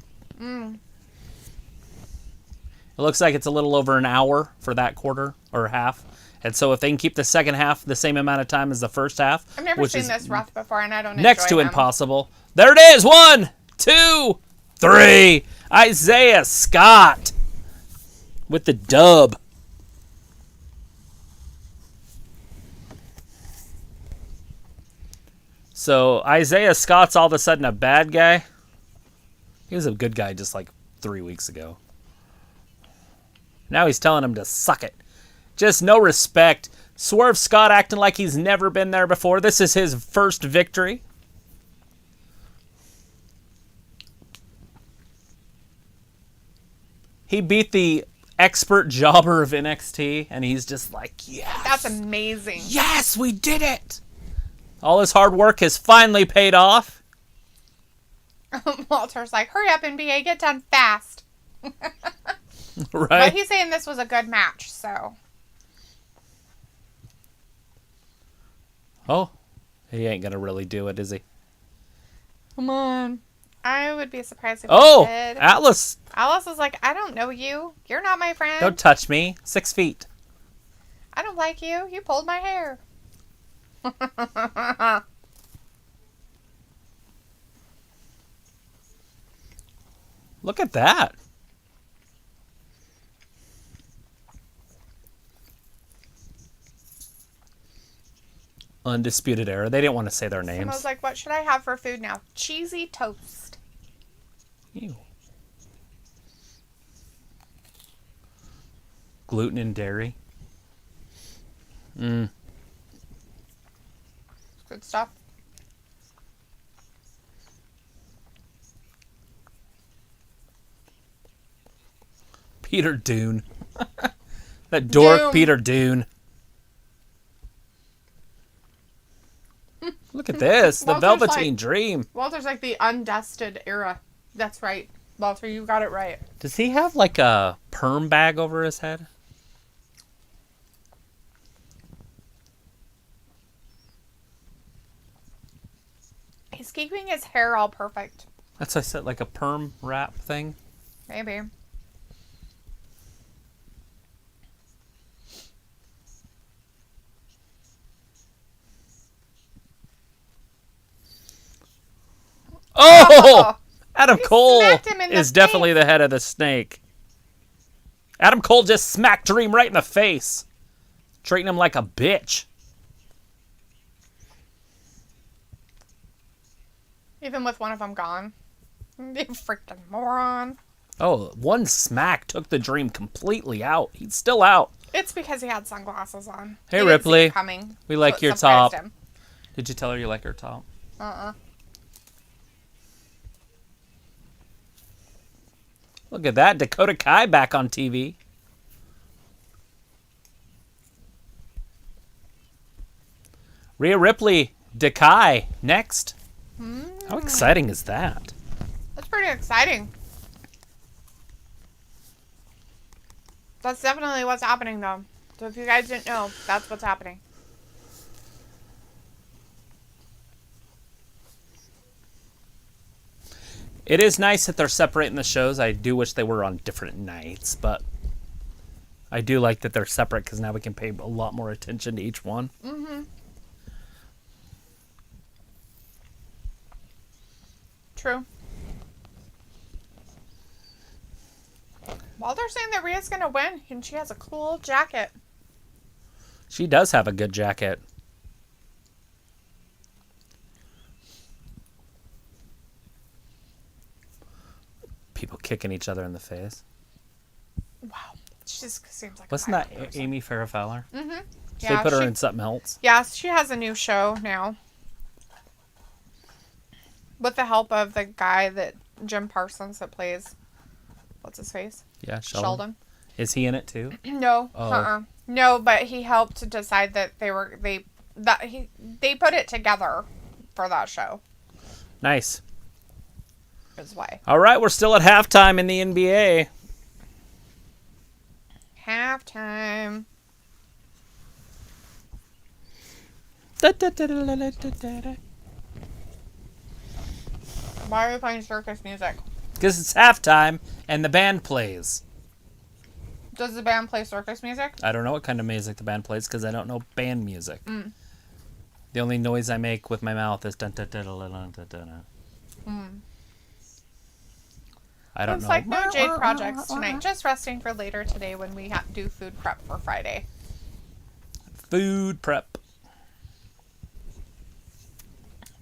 looks like it's a little over an hour for that quarter, or half. And so if they can keep the second half the same amount of time as the first half... I've never seen this rough before, and I don't next enjoy to them. impossible. There it is! 1, 2, 3! Isaiah Scott with the dub. So Isaiah Scott's all of a sudden a bad guy. He was a good guy just like 3 weeks ago. Now he's telling him to suck it. Just no respect. Swerve Scott acting like he's never been there before. This is his first victory. He beat the expert jobber of NXT, and he's just like, yes. That's amazing. Yes, we did it. All his hard work has finally paid off. Walter's like, hurry up, NBA, get done fast. Right? But he's saying this was a good match, so. Oh, he ain't going to really do it, is he? Come on. I would be surprised if Oh, he did. Atlas. Alice is like, I don't know you. You're not my friend. Don't touch me. 6 feet. I don't like you. You pulled my hair. Look at that. Undisputed Era. They didn't want to say their names. I was like, what should I have for food now? Cheesy toast. Ew. Gluten and dairy. Good stuff. Peter Dune. That dork, Doom. Peter Dune. Look at this. The Walter's Velveteen like- Dream. Walter's like the undusted era. That's right. Walter, you got it right. Does he have like a perm bag over his head? He's keeping his hair all perfect. That's what I said, like a perm wrap thing. Maybe. Oh! Adam He Cole smacked him in the is definitely the head of the snake. Adam Cole just smacked Dream right in the face. Treating him like a bitch. Even with one of them gone. You freaking moron. Oh, one smack took the Dream completely out. He's still out. It's because he had sunglasses on. Hey, He didn't see Ripley. it coming. We like So it your surprised top. him. Did you tell her you like her top? Look at that. Dakota Kai back on TV. Rhea Ripley, Dakai, next. How exciting is that? That's pretty exciting. That's definitely what's happening, though. So if you guys didn't know, that's what's happening. It is nice that they're separating the shows. I do wish they were on different nights, but I do like that they're separate because now we can pay a lot more attention to each one. Mm-hmm. True. Well, they're saying that Rhea's going to win, and she has a cool jacket. She does have a good jacket. People kicking each other in the face. Wow. She just seems like Wasn't that Amy Farrah Fowler? Mm-hmm. They put her in something else. Yeah, she has a new show now. With the help of the guy that Jim Parsons that plays, what's his face? Yeah, Sheldon. Is he in it too? No. Oh. No, but he helped to decide that they put it together for that show. Nice. Is why. All right, we're still at halftime in the NBA. Halftime. Why are we playing circus music? Because it's halftime and the band plays. Does the band play circus music? I don't know what kind of music the band plays because I don't know band music. The only noise I make with my mouth is dun dun dun dun dun dun dun. I don't Looks know. like no Jade projects tonight. Just resting for later today when we do food prep for Friday. Food prep.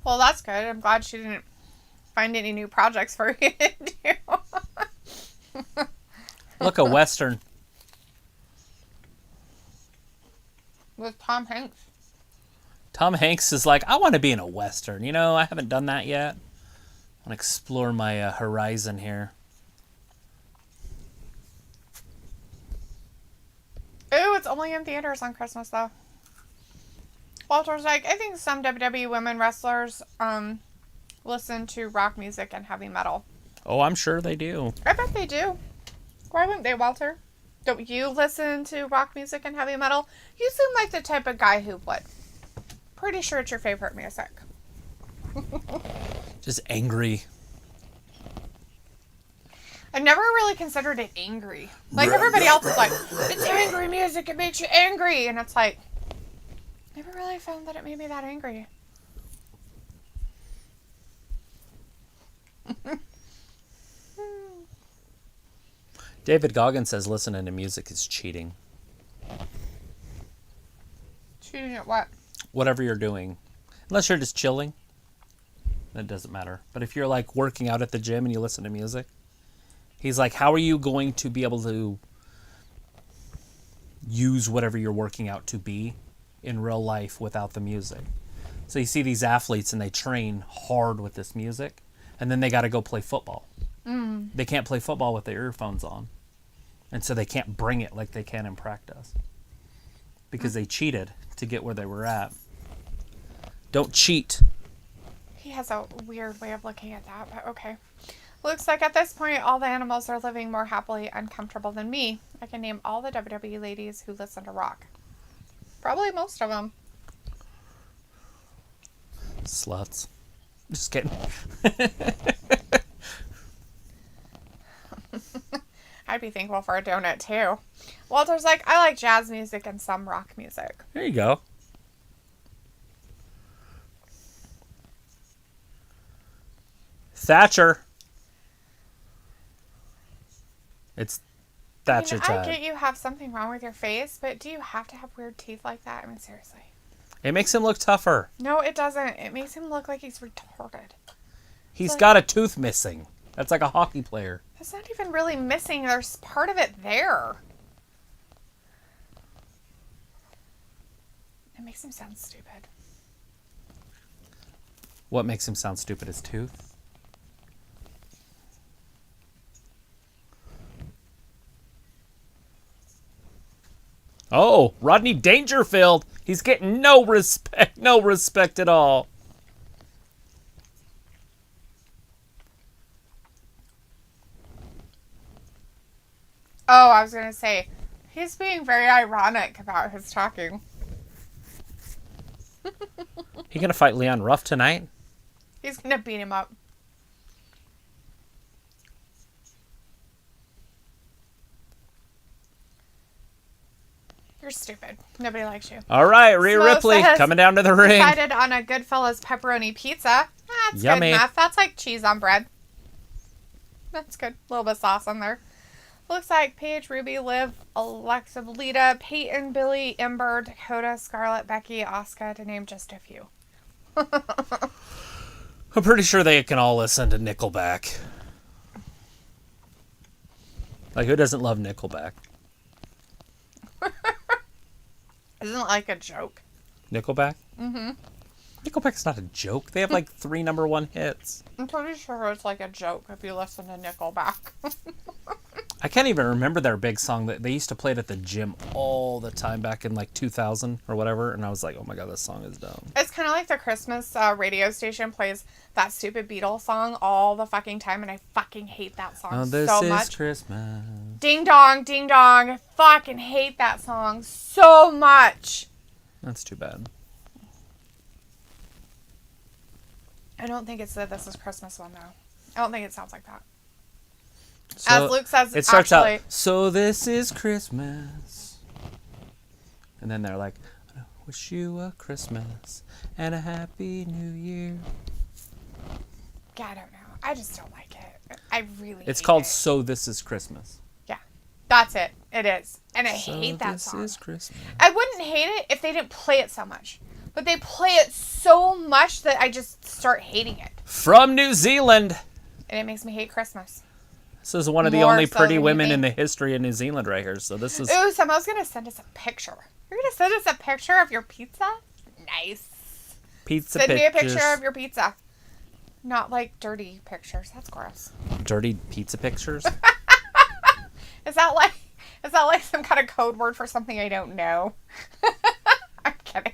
Well, that's good. I'm glad she didn't find any new projects for you to do. Look, a Western. With Tom Hanks. Tom Hanks is like, I want to be in a Western. You know, I haven't done that yet. I want to explore my horizon here. Ooh, it's only in theaters on Christmas, though. Walter's like, I think some WWE women wrestlers listen to rock music and heavy metal. Oh, I'm sure they do. I bet they do. Why wouldn't they, Walter? Don't you listen to rock music and heavy metal? You seem like the type of guy who would. Pretty sure it's your favorite music. Just angry. I've never really considered it angry. Like, everybody else is like, it's angry music, it makes you angry. And it's like, never really found that it made me that angry. David Goggins says listening to music is cheating. Cheating at what? Whatever you're doing. Unless you're just chilling. That doesn't matter. But if you're like working out at the gym and you listen to music, he's like, how are you going to be able to use whatever you're working out to be in real life without the music? So you see these athletes and they train hard with this music and then they got to go play football. They can't play football with their earphones on. And so they can't bring it like they can in practice. Because they cheated to get where they were at. Don't cheat. He has a weird way of looking at that, but okay. Looks like at this point, all the animals are living more happily and comfortable than me. I can name all the WWE ladies who listen to rock. Probably most of them. Sluts. Just kidding. I'd be thankful for a donut, too. Walter's like, I like jazz music and some rock music. There you go. Thatcher. It's Thatcher time. I get you have something wrong with your face, but do you have to have weird teeth like that? I mean, seriously. It makes him look tougher. No, it doesn't. It makes him look like he's retarded. He's got a tooth missing. That's like a hockey player. That's not even really missing. There's part of it there. It makes him sound stupid. What makes him sound stupid? His tooth? Oh, Rodney Dangerfield. He's getting no respect. No respect at all. Oh, I was going to say, he's being very ironic about his talking. He gonna fight Leon Ruff tonight? He's going to beat him up. You're stupid. Nobody likes you. All right, Rhea Ripley coming down to the ring. Decided on a Goodfellas pepperoni pizza. That's Yummy. good enough. That's like cheese on bread. That's good. A little bit of sauce on there. Looks like Paige, Ruby, Liv, Alexa, Lita, Peyton, Billy, Ember, Dakota, Scarlett, Becky, Asuka, to name just a few. I'm pretty sure they can all listen to Nickelback. Like, who doesn't love Nickelback? Isn't it like a joke? Nickelback? Mm-hmm. Nickelback's not a joke. They have like 3 #1 hits. I'm pretty sure it's like a joke if you listen to Nickelback. I can't even remember their big song. That they used to play it at the gym all the time back in like 2000 or whatever. And I was like, oh my God, this song is dumb. It's kind of like the Christmas radio station plays that stupid Beatles song all the fucking time. And I fucking hate that song so much. This is Christmas. Ding dong, ding dong. I fucking hate that song so much. That's too bad. I don't think it's the This Is Christmas one, though. I don't think it sounds like that. So As Luke says, it starts actually, out, so this is Christmas. And then they're like, I wish you a Christmas and a happy new year. Yeah, I don't know. I just don't like it. I really It's hate called it. So This Is Christmas. Yeah, that's it. It is. And I So hate that this song. is Christmas. I wouldn't hate it if they didn't play it so much. but they play it so much that I just start hating it. From New Zealand. And it makes me hate Christmas. This is one of the only pretty women in the history of New Zealand right here. So this is... Ooh, someone's going to send us a picture. You're going to send us a picture of your pizza? Nice. Pizza Send pictures. me a picture of your pizza. Not like dirty pictures. That's gross. Dirty pizza pictures? Is that like some kind of code word for something I don't know? I'm kidding.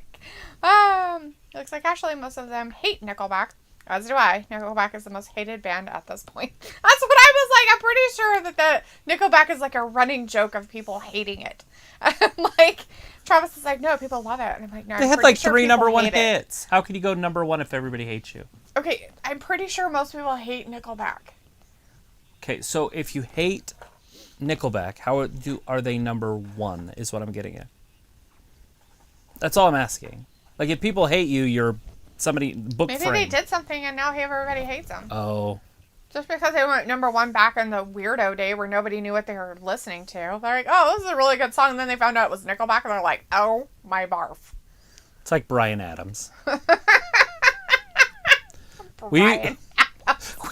Looks like actually most of them hate Nickelback. As do I. Nickelback is the most hated band at this point. That's what I was like. I'm pretty sure that the Nickelback is like a running joke of people hating it. Like, Travis is like, no, people love it. And I'm like, no, they had like 3 number 1 hits. How can you go number 1 if everybody hates you? Okay, I'm pretty sure most people hate Nickelback. Okay, so if you hate Nickelback, how are they number 1 is what I'm getting at. That's all I'm asking. Like, if people hate you, you're somebody book Maybe frame. they did something and now everybody hates them. Oh. Just because they went number 1 back in the weirdo day where nobody knew what they were listening to. They're like, oh, this is a really good song. And then they found out it was Nickelback and they're like, oh, my barf. It's like Bryan Adams. Bryan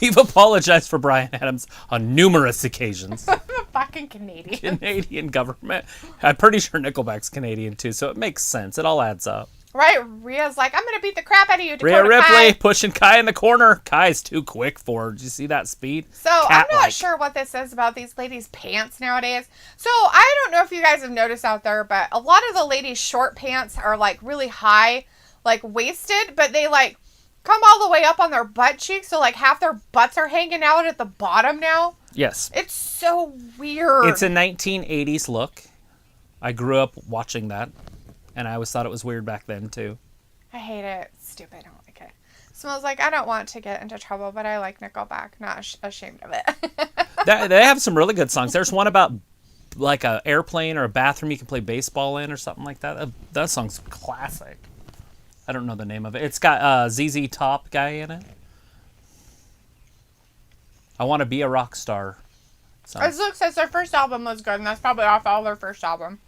We've apologized for Bryan Adams on numerous occasions. fucking Canadian. Canadian government. I'm pretty sure Nickelback's Canadian too, so it makes sense. It all adds up. Right, Rhea's like, I'm going to beat the crap out of you, Dakota Rhea Ripley Kai. pushing Kai in the corner. Kai's too quick for her. Did you see that speed? So I'm not sure what this is about these ladies' pants nowadays. So I don't know if you guys have noticed out there, but a lot of the ladies' short pants are like really high, like waisted, but they like come all the way up on their butt cheeks. So like half their butts are hanging out at the bottom now. Yes. It's so weird. It's a 1980s look. I grew up watching that, and I always thought it was weird back then too. I hate it. It's stupid. I don't like it. Smells like I don't want to get into trouble, but I like Nickelback. Not ashamed of it. They have some really good songs. There's one about like a airplane or a bathroom you can play baseball in or something like that. That song's classic. I don't know the name of it. It's got ZZ Top guy in it. I Want to Be a Rock Star. It looks as their first album was good, and that's probably off all their first album.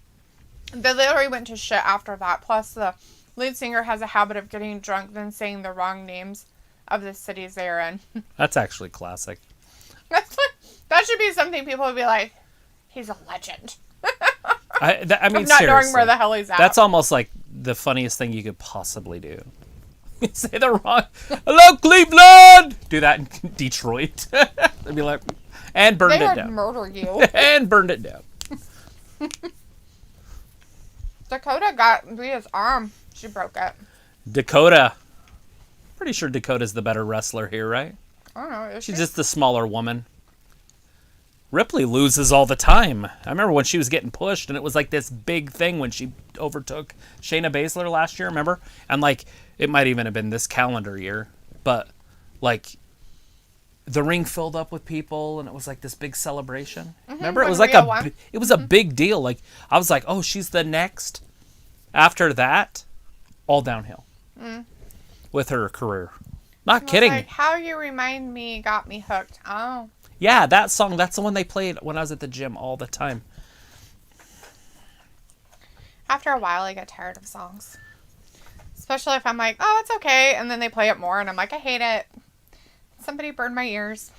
They literally went to shit after that. Plus, the lead singer has a habit of getting drunk, then saying the wrong names of the cities they're in. That's actually classic. That should be something people would be like, he's a legend. I mean, not seriously, knowing where the hell he's at. That's almost like the funniest thing you could possibly do. Say the wrong, hello Cleveland! Do that in Detroit. They'd be like, and burned it down. They would murder you. And burned it down. Dakota got Rhea's arm. She broke it. Dakota. Pretty sure Dakota's the better wrestler here, right? I don't know. She's just the smaller woman. Ripley loses all the time. I remember when she was getting pushed, and it was like this big thing when she overtook Shayna Baszler last year, remember? And like, it might even have been this calendar year, but like, the ring filled up with people, and it was like this big celebration. Remember, it was like it was a big deal. Like, I was like, oh, she's the next. After that, all downhill with her career. Not kidding. Like, How You Remind Me got me hooked. Oh. Yeah, that song, that's the one they played when I was at the gym all the time. After a while, I get tired of songs. Especially if I'm like, oh, it's okay. And then they play it more, and I'm like, I hate it. Somebody burned my ears.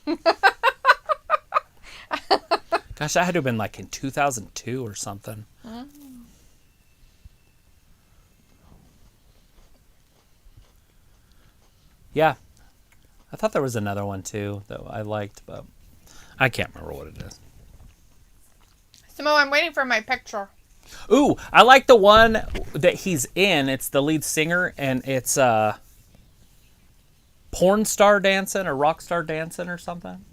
Gosh, that had to have been like in 2002 or something. Yeah. I thought there was another one too that I liked, but I can't remember what it is. Simo, I'm waiting for my picture. Ooh, I like the one that he's in. It's the lead singer, and it's porn star dancing or rock star dancing or something.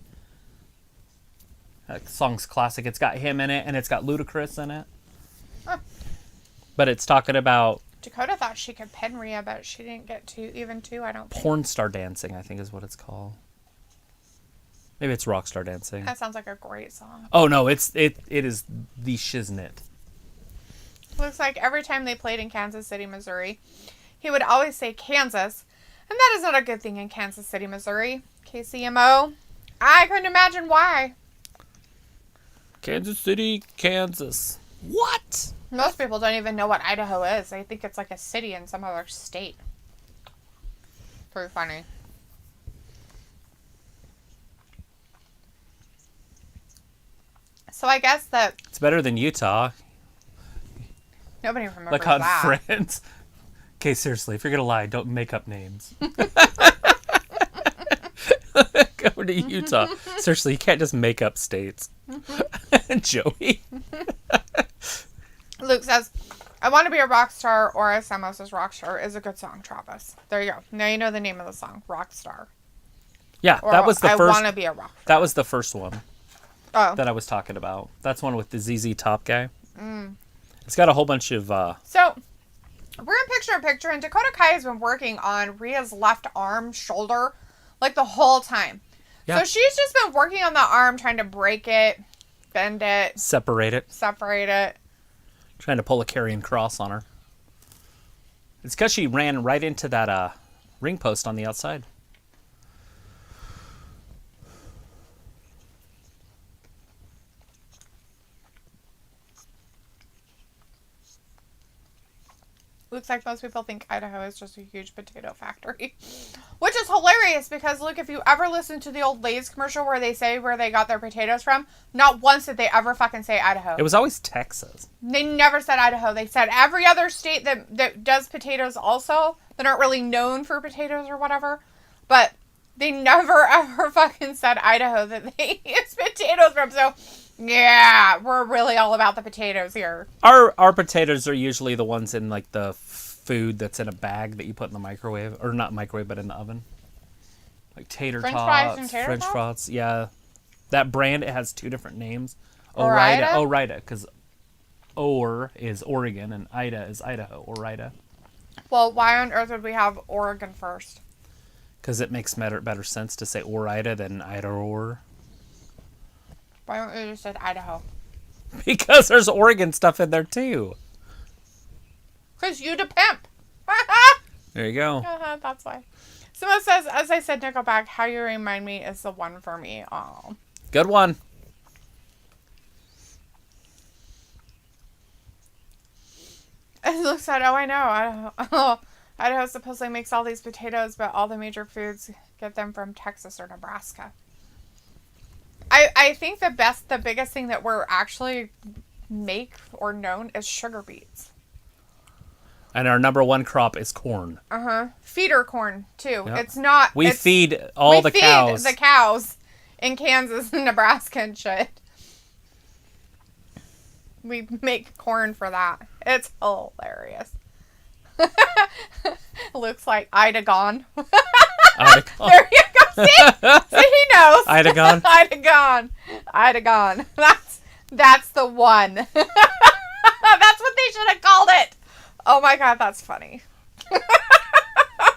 That song's classic. It's got him in it, and it's got Ludacris in it. Huh. But it's talking about... Dakota thought she could pin Rhea, but she didn't get even two, I don't think. Porn star dancing, I think is what it's called. Maybe it's rock star dancing. That sounds like a great song. Oh, no, it is the shiznit. Looks like every time they played in Kansas City, Missouri, he would always say Kansas. And that is not a good thing in Kansas City, Missouri. KCMO. I couldn't imagine why. Kansas City, Kansas. What? Most people don't even know what Idaho is. They think it's like a city in some other state. Pretty funny. So I guess that It's better than Utah. nobody remembers Like on that. Friends. Okay, seriously, if you're gonna lie, don't make up names. Go to Utah. Seriously, you can't just make up states. Joey. Luke says, I want to be a rock star, or as Samos says, rock star is a good song, Travis. There you go. Now you know the name of the song, Rock Star. Yeah, Or that was the I first. want to be a rock star. That was the first one Oh. that I was talking about. That's one with the ZZ Top guy. It's got a whole bunch of. So, we're in picture, and Dakota Kai has been working on Rhea's left arm, shoulder, like the whole time. Yeah. So she's just been working on the arm, trying to break it, bend it, Separate it. separate it. Trying to pull a carrying cross on her. It's because she ran right into that ring post on the outside. Looks like most people think Idaho is just a huge potato factory. Which is hilarious because, look, if you ever listen to the old Lay's commercial where they say where they got their potatoes from, not once did they ever fucking say Idaho. It was always Texas. They never said Idaho. They said every other state that does potatoes also, that aren't really known for potatoes or whatever. But they never ever fucking said Idaho that they use potatoes from. So, yeah, we're really all about the potatoes here. Our potatoes are usually the ones in like the food that's in a bag that you put in the microwave, or not microwave, but in the oven. Like tater French fries tots, and tater French tots? fries. Yeah, that brand, it has two different names. Ore-Ida? Ore-Ida, because Or is Oregon and Ida is Idaho. Ore-Ida. Well, why on earth would we have Oregon first? Because it makes better sense to say Ore-Ida than Idaho. Why don't we just say Idaho? Because there's Oregon stuff in there too. Because you the pimp. There you go. That's why. Someone says, as I said, Nickelback, How You Remind Me is the one for me. Oh. Good one. It looks like, oh, I know. Idaho supposedly makes all these potatoes, but all the major foods get them from Texas or Nebraska. I think the biggest thing that we're actually make or known is sugar beets. And our number one crop is corn. Feeder corn too. Yep. It's not. We it's, feed all the cows. The cows in Kansas and Nebraska and shit. We make corn for that. It's hilarious. Looks like Ida gone. There you go. See, he knows. Ida gone. Ida gone. Ida gone. That's the one. That's what they should have called it. Oh my god, that's funny.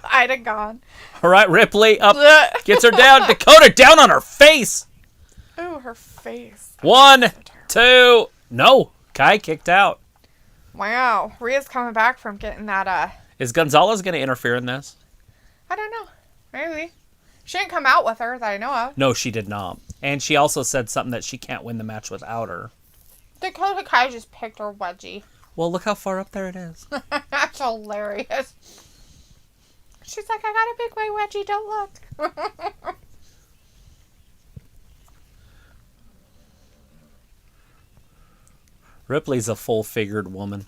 Ida gone. All right, Ripley up, gets her down. Dakota down on her face. Ooh, her face. 1, 2. No, Kai kicked out. Wow, Rhea's coming back from getting that. Is Gonzalez going to interfere in this? I don't know. Maybe. She didn't come out with her that I know of. No, she did not. And she also said something that she can't win the match without her. Dakota Kai just picked her wedgie. Well, look how far up there it is. That's hilarious. She's like, I got a big white wedgie, don't look. Ripley's a full-figured woman.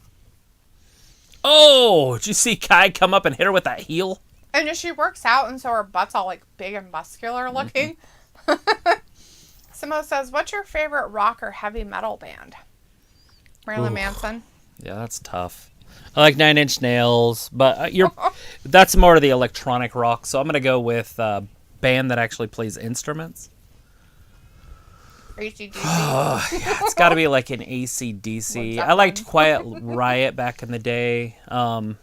Oh, did you see Kai come up and hit her with that heel? And she works out, and so her butt's all like big and muscular looking. Simo says, what's your favorite rock or heavy metal band? Marilyn Manson. Yeah, that's tough. I like Nine Inch Nails, but that's more of the electronic rock, so I'm going to go with a band that actually plays instruments. AC/DC. Yeah, it's got to be like an AC/DC. I liked Quiet Riot back in the day. I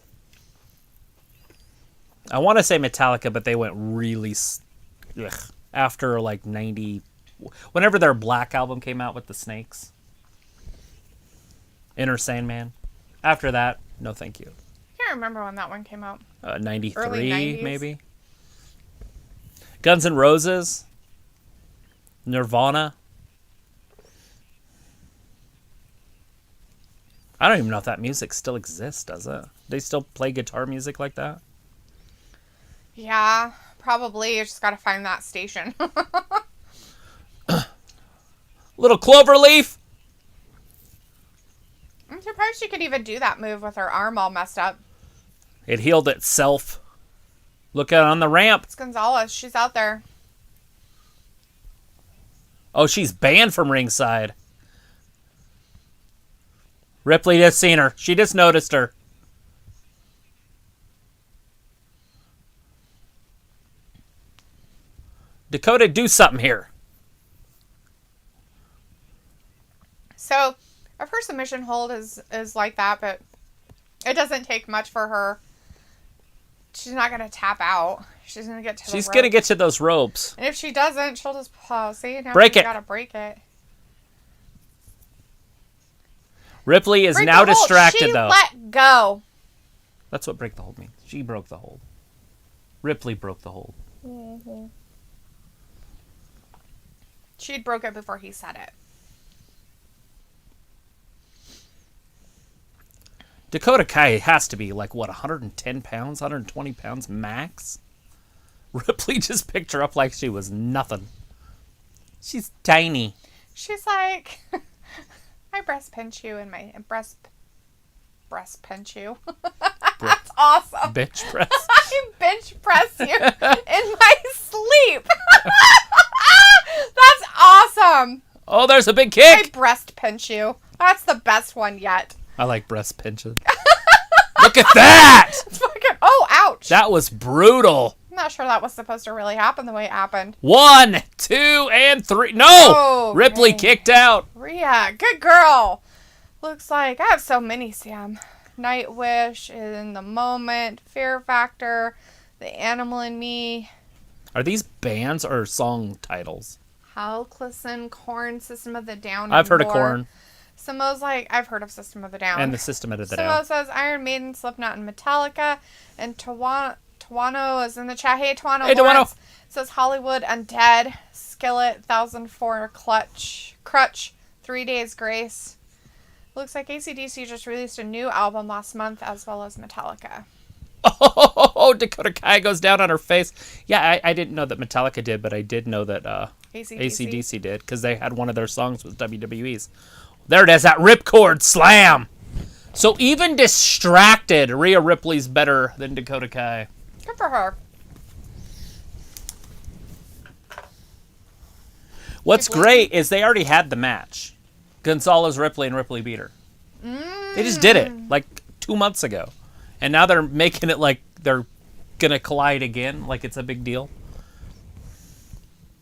want to say Metallica, but they went really after like 90, whenever their Black album came out with the Snakes. Inner Sandman. After that, no thank you. I can't remember when that one came out. 93 Early 90s? maybe. Guns N' Roses. Nirvana. I don't even know if that music still exists, does it? They still play guitar music like that? Yeah, probably. You just gotta find that station. Little Cloverleaf! I'm surprised she could even do that move with her arm all messed up. It healed itself. Look out on the ramp. It's Gonzalez. She's out there. Oh, she's banned from ringside. Ripley just seen her. She just noticed her. Dakota, do something here. So, if her submission hold is like that, but it doesn't take much for her. She's not going to tap out. She's going to get to the She's ropes. going to get to those ropes. And if she doesn't, she'll just pause. See? Now Break it. Got to break it. Ripley is Break now the hold. distracted, She though. let go. That's what break the hold means. She broke the hold. Ripley broke the hold. Mm-hmm. She'd broke it before he said it. Dakota Kai has to be like, what, 110 pounds, 120 pounds max? Ripley just picked her up like she was nothing. She's tiny. She's like, I breast pinch you in my breast pinch you. That's awesome. Bench press. I bench press you in my sleep. That's awesome. Oh, there's a big I kick. breast pinch you. That's the best one yet. I like breast pinching. Look at that. It's fucking, oh, ouch. That was brutal. I'm not sure that was supposed to really happen the way it happened. 1, 2, and 3. No! Oh, Ripley dang. kicked out. Rhea, good girl. Looks like I have so many, Sam. Night Wish, In the Moment, Fear Factor, The Animal in Me, Are these bands or song titles? Halclison, Korn, System of the Down. I've heard more. of Korn Samo's like, I've heard of System of the Down. and the System of the Samo Down. says Iron Maiden, Slipknot, and Metallica. And Tawano is in the chat. Hey, Tawano. Hey, Tawano. Lawrence says Hollywood, Undead, Skillet, 1004, Crutch, 3 Days Grace. Looks like AC/DC just released a new album last month, as well as Metallica. Oh, Dakota Kai goes down on her face. Yeah, I didn't know that Metallica did, but I did know that AC/DC did, because they had one of their songs with WWE's. There it is, that ripcord slam. So even distracted, Rhea Ripley's better than Dakota Kai. Good for her. What's great is they already had the match. Gonzalez, Ripley, and Ripley beat her. They just did it like 2 months ago. And now they're making it like they're going to collide again, like it's a big deal.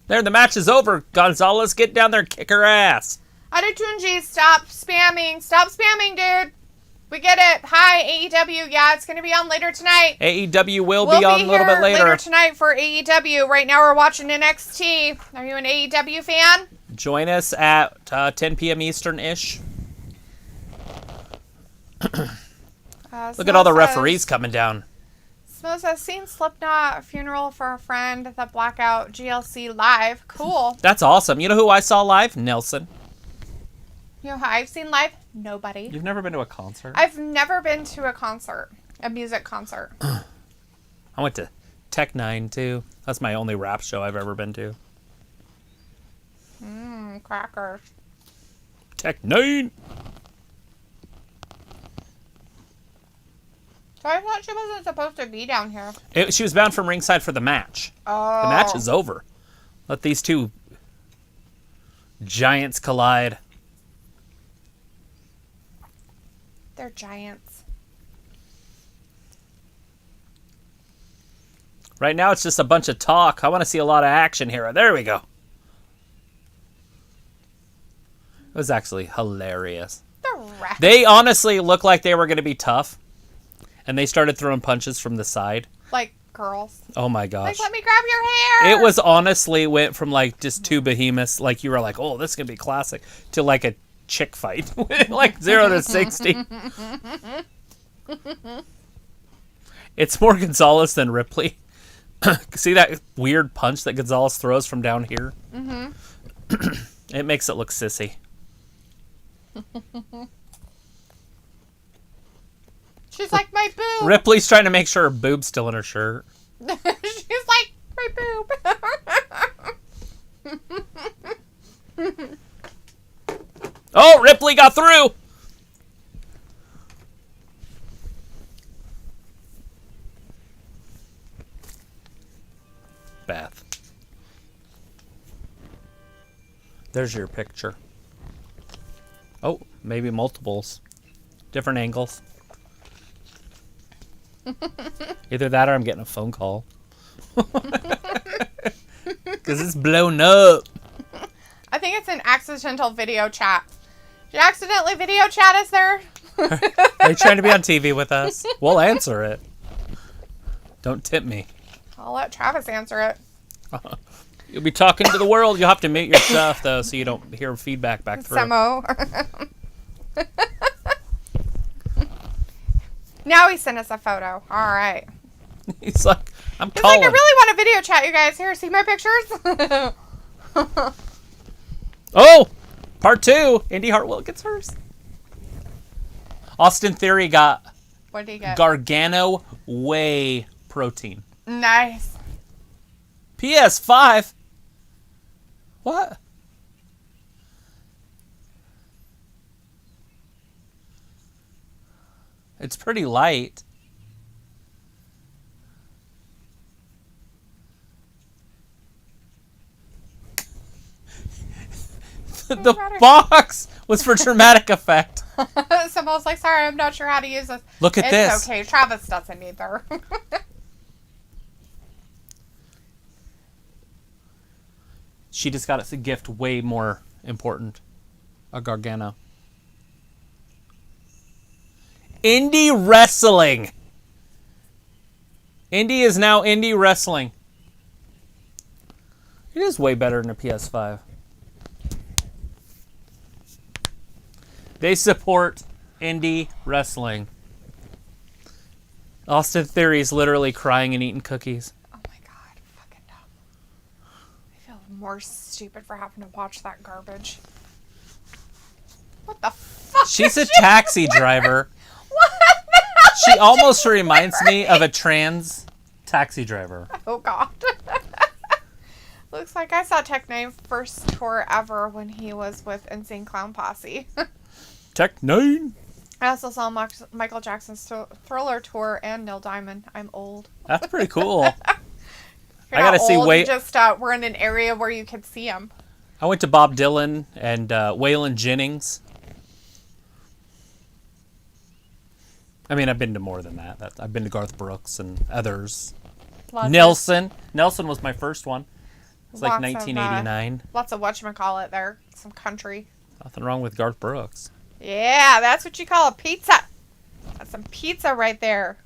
There, the match is over. Gonzalez, get down there and kick her ass. Adetunji, stop spamming. Stop spamming, dude. We get it. Hi, AEW. Yeah, it's going to be on later tonight. AEW will We'll be on a little bit later. Tonight for AEW. Right now we're watching NXT. Are you an AEW fan? Join us at 10 p.m. Eastern-ish. Look at all the referees coming down. Smo says, seen Slipknot, Funeral for a Friend, The Blackout, GLC live. Cool. That's awesome. You know who I saw live? Nelson. You know who I've seen live? Nobody. You've never been to a concert? I've never been to a concert. A music concert. I went to Tech 9 too. That's my only rap show I've ever been to. Crackers. Tech 9. So I thought she wasn't supposed to be down here. She was bound from ringside for the match. Oh. The match is over. Let these two giants collide. They're giants. Right now it's just a bunch of talk. I want to see a lot of action here. There we go. It was actually hilarious. The rats. They honestly looked like they were going to be tough. And they started throwing punches from the side. Like girls. Oh my gosh. Like, let me grab your hair. It was honestly went from like just two behemoths, like you were like, oh, this is going to be classic, to like a chick fight. Like 0 to 60. It's more Gonzalez than Ripley. See that weird punch that Gonzalez throws from down here? Mm-hmm. It makes it look sissy. She's like, my boob. Ripley's trying to make sure her boob's still in her shirt. She's like, my boob. Oh, Ripley got through! Beth. There's your picture. Oh, maybe multiples. Different angles. Either that or I'm getting a phone call. Because it's blown up. I think it's an accidental video chat. Did you accidentally video chat us there? Are you trying to be on TV with us? We'll answer it. Don't tip me. I'll let Travis answer it. You'll be talking to the world. You'll have to mute your stuff, though, so you don't hear feedback back through. Samo. Now he sent us a photo. All right. He's like, I'm He's calling. like, I really want to video chat you guys. Here, see my pictures? Oh! Part 2. Indy Hartwell gets hers. Austin Theory got What did he get? Gargano whey protein. Nice. PS5? What? It's pretty light. The box was for dramatic effect. Someone's like, sorry, I'm not sure how to use this. Look at this. It's okay. Travis doesn't either. She just got us a gift way more important. A Gargano. Indie wrestling. Indie is now indie wrestling. It is way better than a PS5. They support indie wrestling. Austin Theory is literally crying and eating cookies. Oh my god, fucking dumb. I feel more stupid for having to watch that garbage. What the fuck? She's a is she taxi wearing? driver. What the hell She is almost she reminds me of wearing? a trans taxi driver. Oh god. Looks like I saw Tech Nine first tour ever when he was with Insane Clown Posse. Tech 9. I also saw Michael Jackson's Thriller tour and Neil Diamond. I'm old. That's pretty cool. You're I gotta not see old, Wait. you just we're in an area where you could see him. I went to Bob Dylan and Waylon Jennings. I mean, I've been to more than that. I've been to Garth Brooks and others. Nelson. Nelson was my first one. It's like Lots of, 1989. Lots of whatchamacallit there. Some country. Nothing wrong with Garth Brooks. Yeah, that's what you call a pizza. That's some pizza right there.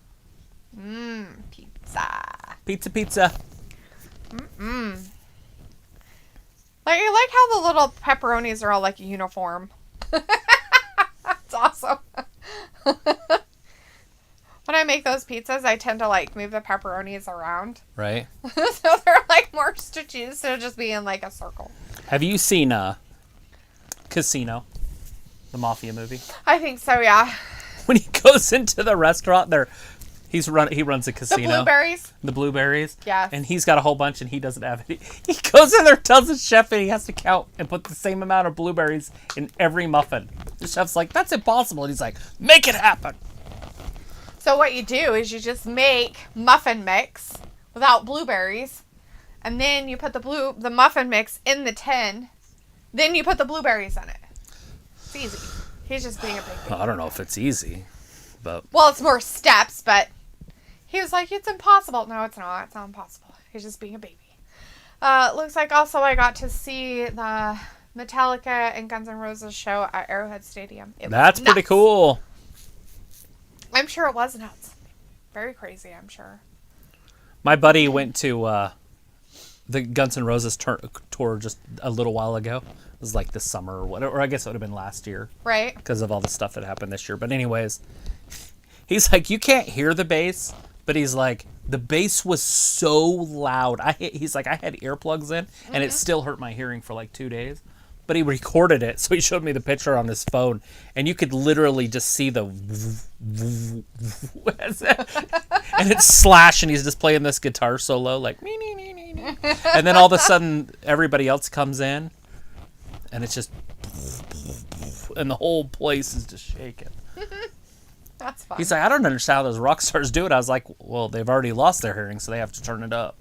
Pizza. Pizza, pizza. Like, I like how the little pepperonis are all like uniform. That's awesome. When I make those pizzas, I tend to like move the pepperonis around. Right. So they're like more stitchy instead of just being like a circle. Have you seen Casino? The mafia movie? I think so, yeah. When he goes into the restaurant, he runs a The casino. blueberries. The blueberries. Yes. And he's got a whole bunch and he doesn't have any. He goes in there, tells the chef and he has to count and put the same amount of blueberries in every muffin. The chef's like, that's impossible. And he's like, make it happen. So what you do is you just make muffin mix without blueberries, and then you put the muffin mix in the tin. Then you put the blueberries in it. It's easy. He's just being a big baby. I don't know if it's easy, but Well, it's more steps, but he was like, it's impossible. No, it's not. It's not impossible. He's just being a baby. Looks like also I got to see the Metallica and Guns N' Roses show at Arrowhead Stadium. that's pretty cool. I'm sure it was nuts. Very crazy, I'm sure. My buddy went to the Guns N' Roses tour just a little while ago. It was like this summer or whatever. Or I guess it would have been last year. Right. Because of all the stuff that happened this year. But anyways, he's like, you can't hear the bass. But he's like, the bass was so loud. He's like, I had earplugs in, and it still hurt my hearing for like 2 days. but he recorded it, so he showed me the picture on his phone, and you could literally just see the and it's Slash, and he's just playing this guitar solo, like and then all of a sudden everybody else comes in, and it's just and the whole place is just shaking. That's fun. He's like, I don't understand how those rock stars do it. I was like, well, they've already lost their hearing, so they have to turn it up.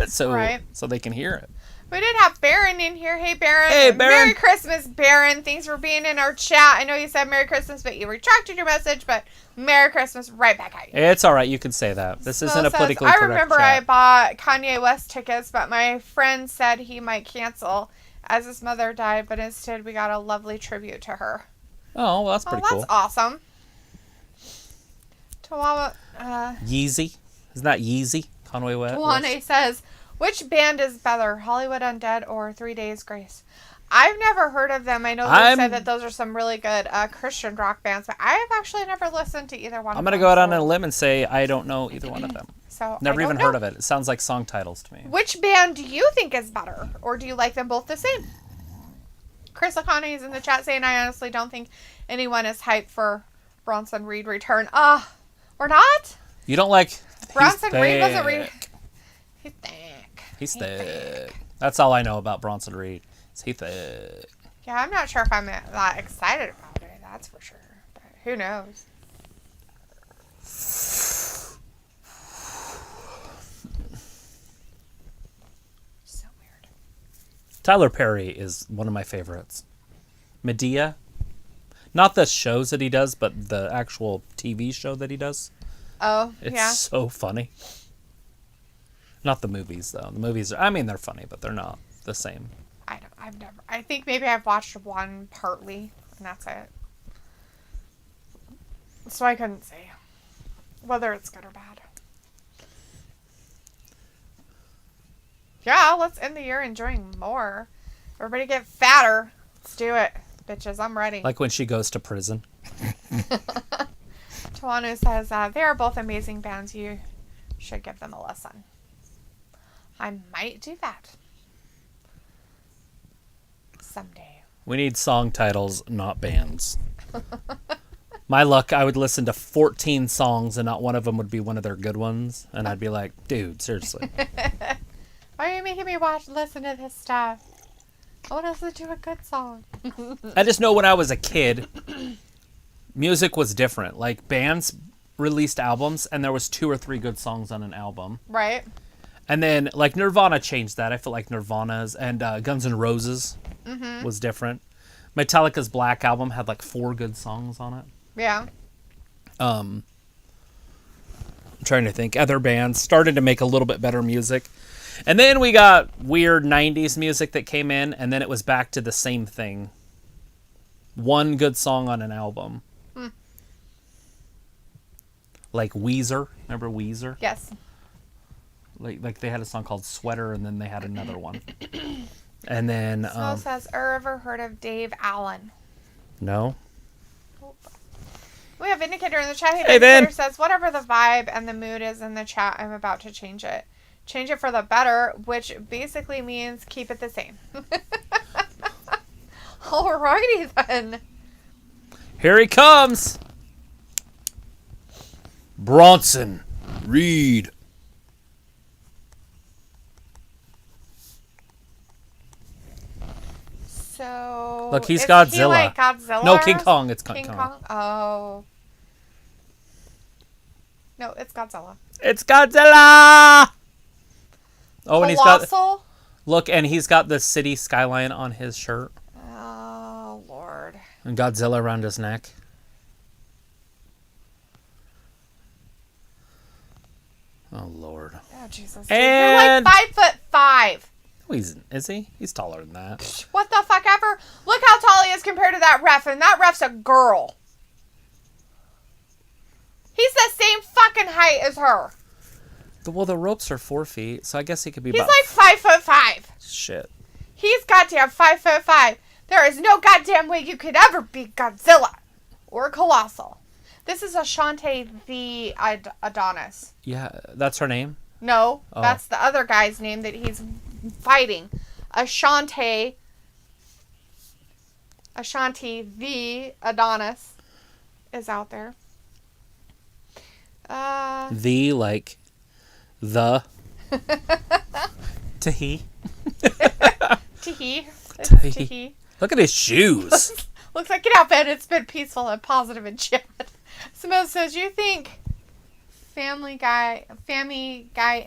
so they can hear it. We did have Baron in here. Hey, Baron. Hey, Baron. Merry Christmas, Baron. Thanks for being in our chat. I know you said Merry Christmas, but you retracted your message, but Merry Christmas right back at you. It's all right. You can say that. This isn't a politically correct I remember chat. I bought Kanye West tickets, but my friend said he might cancel as his mother died, but instead we got a lovely tribute to her. Oh, well, that's pretty cool. That's awesome. Yeezy. Isn't that Yeezy? Conway West? Tawane says, which band is better, Hollywood Undead or 3 Days Grace? I've never heard of them. I know they said that those are some really good Christian rock bands, but I have actually never listened to either one of them. I'm going to go out on a limb and say I don't know either one of them. So never even heard of it. It sounds like song titles to me. Which band do you think is better? Or do you like them both the same? Chris O'Connor is in the chat saying, I honestly don't think anyone is hyped for Bronson Reed return. We're not? You don't like... Bronson Reed wasn't Reed. He's thick. He's thick. That's all I know about Bronson Reed. He's thick. Yeah, I'm not sure if I'm that excited about it. That's for sure. But who knows? So weird. Tyler Perry is one of my favorites. Medea. Not the shows that he does, but the actual TV show that he does. Oh, it's yeah. so funny. Not the movies, though. The movies, they're funny, but they're not the same. I think maybe I've watched one partly, and that's it. So I couldn't say whether it's good or bad. Yeah, let's end the year enjoying more. Everybody get fatter. Let's do it. Bitches, I'm ready. Like when she goes to prison. Tawanu says, they are both amazing bands. You should give them a listen. I might do that. Someday. We need song titles, not bands. My luck, I would listen to 14 songs and not one of them would be one of their good ones. And I'd be like, dude, seriously. Why are you making me listen to this stuff? I want to listen to a good song. I just know when I was a kid, music was different. Like, bands released albums, and there was 2 or 3 good songs on an album. Right. And then, like, Nirvana changed that. I feel like Nirvana's and Guns N' Roses was different. Metallica's Black Album had, like, 4 good songs on it. Yeah. I'm trying to think. Other bands started to make a little bit better music. And then we got weird 90s music that came in, and then it was back to the same thing. 1 good song on an album. Like Weezer. Remember Weezer? Yes. Like they had a song called Sweater, and then they had another one. And then... Snow says, ever heard of Dave Allen? No. We have Vindicator in the chat. Hey, Vin. Says, whatever the vibe and the mood is in the chat, I'm about to change it. Change it for the better, which basically means keep it the same. Alrighty then. Here he comes. Bronson Reed. So look, he's is Godzilla. He like Godzilla. No, King Kong. It's King Kong. Oh. No, it's Godzilla. It's Godzilla. Oh, and he's got look, and he's got the city skyline on his shirt. Oh Lord. And Godzilla around his neck. Oh Lord. Oh Jesus. And you're like 5'5". Oh, is he? He's taller than that. What the fuck ever? Look how tall he is compared to that ref, and that ref's a girl. He's the same fucking height as her. Well, the ropes are 4 feet, so I guess he could be He's about... like 5'5". Shit. He's goddamn 5'5". There is no goddamn way you could ever be Godzilla or Colossal. This is Ashante the Adonis. Yeah, that's her name? No, that's the other guy's name that he's fighting. Ashante Ashanti, the Adonis, is out there. The, like, the. Tahi. Tahi. Tahi. Tahi. Look at his shoes. Looks like, get out bed. It's been peaceful and positive and chat. Simone says, you think Family Guy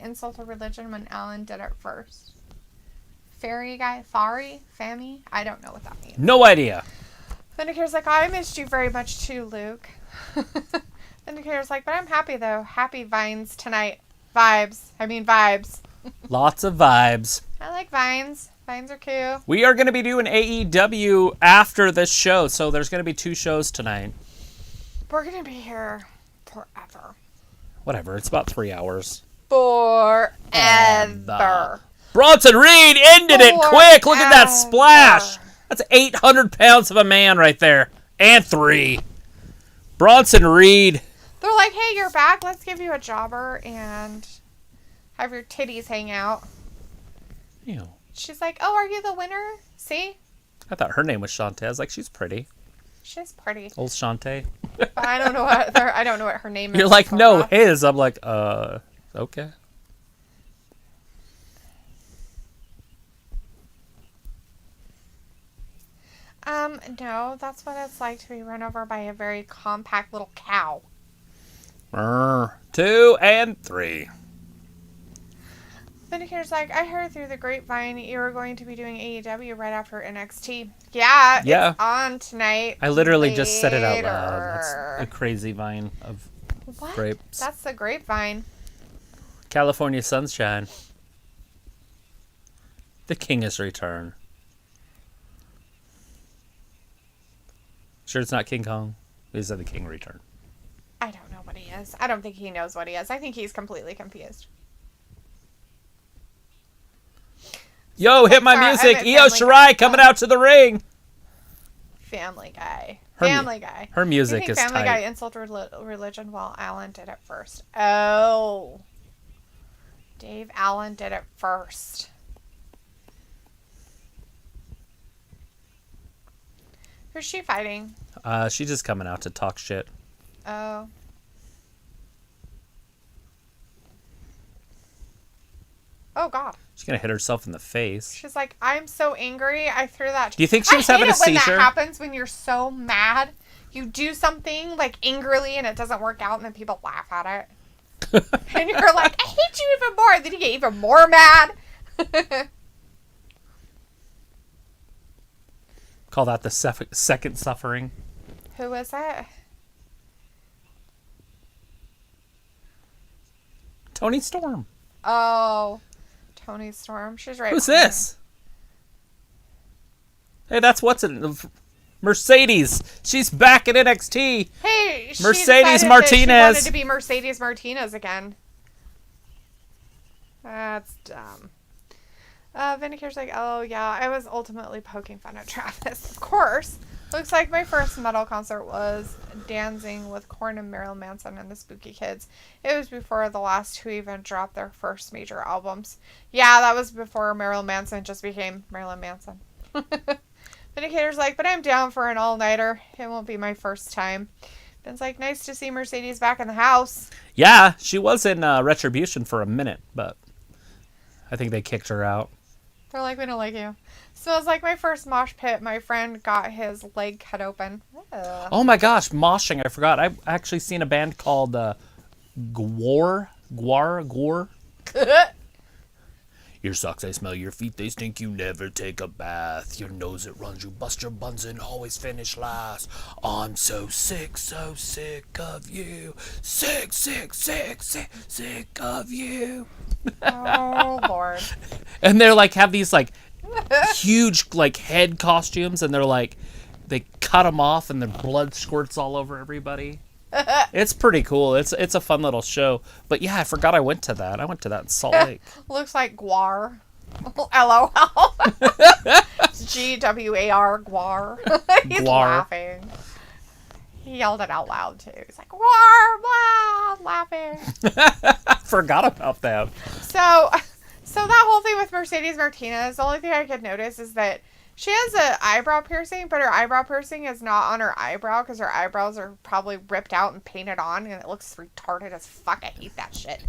insulted religion when Alan did it first? Fairy guy? Fari? Fammy? I don't know what that means. No idea. Vindicator's like, I missed you very much too, Luke. Vindicator's like, but I'm happy though. Happy vines tonight. Vibes. Lots of vibes. I like vines. Vines are cool. We are going to be doing AEW after this show, so there's going to be 2 shows tonight. We're going to be here forever. Whatever, it's about 3 hours. Forever. Bronson Reed ended it quick. Look at that splash. That's 800 pounds of a man right there. And 3. Bronson Reed. They're like, hey, you're back. Let's give you a jobber and have your titties hang out. Ew. She's like, oh, are you the winner? See? I thought her name was Shantae. I was like, she's pretty. She's pretty. Old Shantae. But I don't know what her name is. You're like, no, his. I'm like, okay. No, that's what it's like to be run over by a very compact little cow. 2 and 3. Vindicator's like, I heard through the grapevine you were going to be doing AEW right after NXT. Yeah. It's on tonight. I literally just said it out loud. That's a crazy vine of grapes. That's the grapevine. California sunshine. The king has returned. Sure it's not King Kong? He said the king returned. I don't know what he is. I don't think he knows what he is. I think he's completely confused. Yo, hit my music. Io Shirai coming out to the ring. Family Guy. Her music is tight. Family Guy insulted religion while Alan did it first. Oh. Dave Allen did it first. Who's she fighting? She's just coming out to talk shit. Oh. Oh, God. She's going to hit herself in the face. She's like, I'm so angry. I threw that. Do you think she was having a seizure? I hate it when that happens when you're so mad. You do something, like, angrily and it doesn't work out and then people laugh at it. And you're like, I hate you even more. And then you get even more mad. Call that the second suffering. Who is it? Toni Storm. Oh, Toni Storm. She's right. Who's this? Hey, that's what's in Mercedes. She's back at NXT. Hey, Mercedes Martinez. She wanted to be Mercedes Martinez again. That's dumb. Vindicator's like, oh yeah, I was ultimately poking fun at Travis. Of course. Looks like my first metal concert was Dancing with Korn and Marilyn Manson and the Spooky Kids. It was before the last 2 even dropped their first major albums. Yeah, that was before Marilyn Manson just became Marilyn Manson. Vindicator's like, but I'm down for an all-nighter. It won't be my first time. Ben's like, nice to see Mercedes back in the house. Yeah, she was in Retribution for a minute, but I think they kicked her out. They're like, we don't like you. So it was like my first mosh pit. My friend got his leg cut open. Ugh. Oh my gosh, moshing. I forgot. I've actually seen a band called Gwar. Your socks, they smell. Your feet, they stink. You never take a bath. Your nose, it runs. You bust your buns and always finish last. I'm so sick of you. Sick of you. Oh, Lord. And they're like, have these like huge like head costumes, and they're like, they cut them off and the blood squirts all over everybody. It's pretty cool. It's a fun little show. But yeah, I forgot I went to that. I went to that in Salt Lake. Looks like Gwar. LOL. GWAR, Gwar. He's laughing. He yelled it out loud too. He's like, Gwar, blah, laughing. Forgot about that. So that whole thing with Mercedes Martinez, the only thing I could notice is that She has an eyebrow piercing, but her eyebrow piercing is not on her eyebrow because her eyebrows are probably ripped out and painted on, and it looks retarded as fuck. I hate that shit.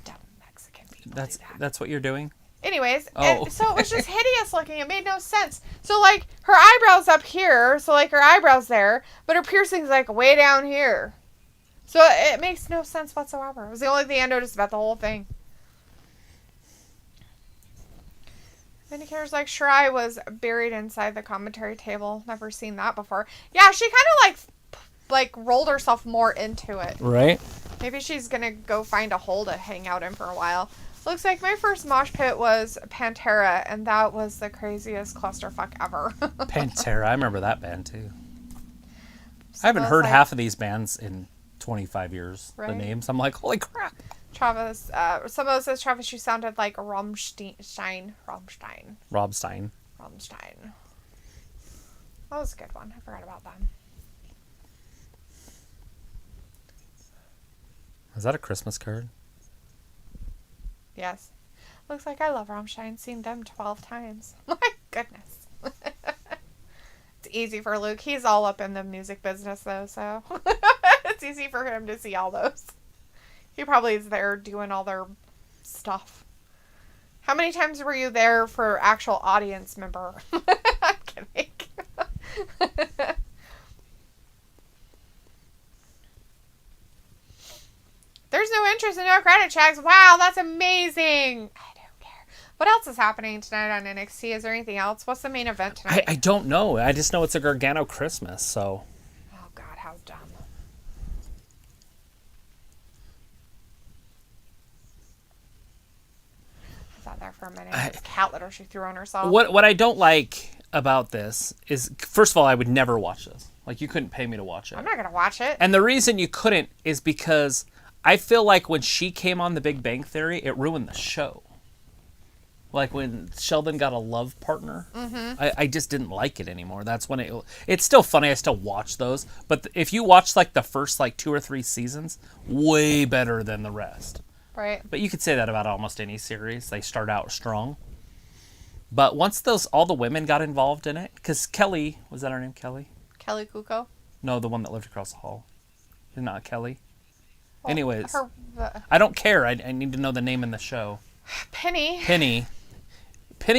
Dumb Mexican people. That's what you're doing? Anyways, Oh. so it was just hideous looking. It made no sense. So, like, her eyebrow's up here, so, like, her eyebrow's there, but her piercing's, like, way down here. So it makes no sense whatsoever. It was the only thing I noticed about the whole thing. Vindicator's like, Shirai was buried inside the commentary table. Never seen that before. Yeah, she kind of, like, rolled herself more into it. Right? Maybe she's going to go find a hole to hang out in for a while. Looks like my first mosh pit was Pantera, and that was the craziest clusterfuck ever. Pantera. I remember that band, too. I haven't heard half of these bands in 25 years. Right? The names. I'm like, holy crap. Travis, someone says, Travis, you sounded like Rammstein. Robstein. That was a good one. I forgot about them. Is that a Christmas card? Yes. Looks like I love Rammstein. Seen them 12 times. My goodness. It's easy for Luke. He's all up in the music business, though, so it's easy for him to see all those. He probably is there doing all their stuff. How many times were you there for actual audience member? I'm kidding. There's no interest and no credit checks. Wow, that's amazing. I don't care. What else is happening tonight on NXT? Is there anything else? What's the main event tonight? I don't know. I just know it's a Gargano Christmas, so. Oh, God, how dumb. I thought there for a minute. It was cat litter she threw on herself. What I don't like about this is, first of all, I would never watch this. Like, you couldn't pay me to watch it. I'm not going to watch it. And the reason you couldn't is because I feel like when she came on The Big Bang Theory, it ruined the show. Like when Sheldon got a love partner, I just didn't like it anymore. That's when it's still funny. I still watch those. But if you watch like the first like 2 or 3 seasons, way better than the rest. Right. But you could say that about almost any series. They start out strong. But once all the women got involved in it, because Kelly, was that her name, Kelly? Kelly Kuko? No, the one that lived across the hall. Not Kelly. Well, anyways, I don't care. I need to know the name in the show. Penny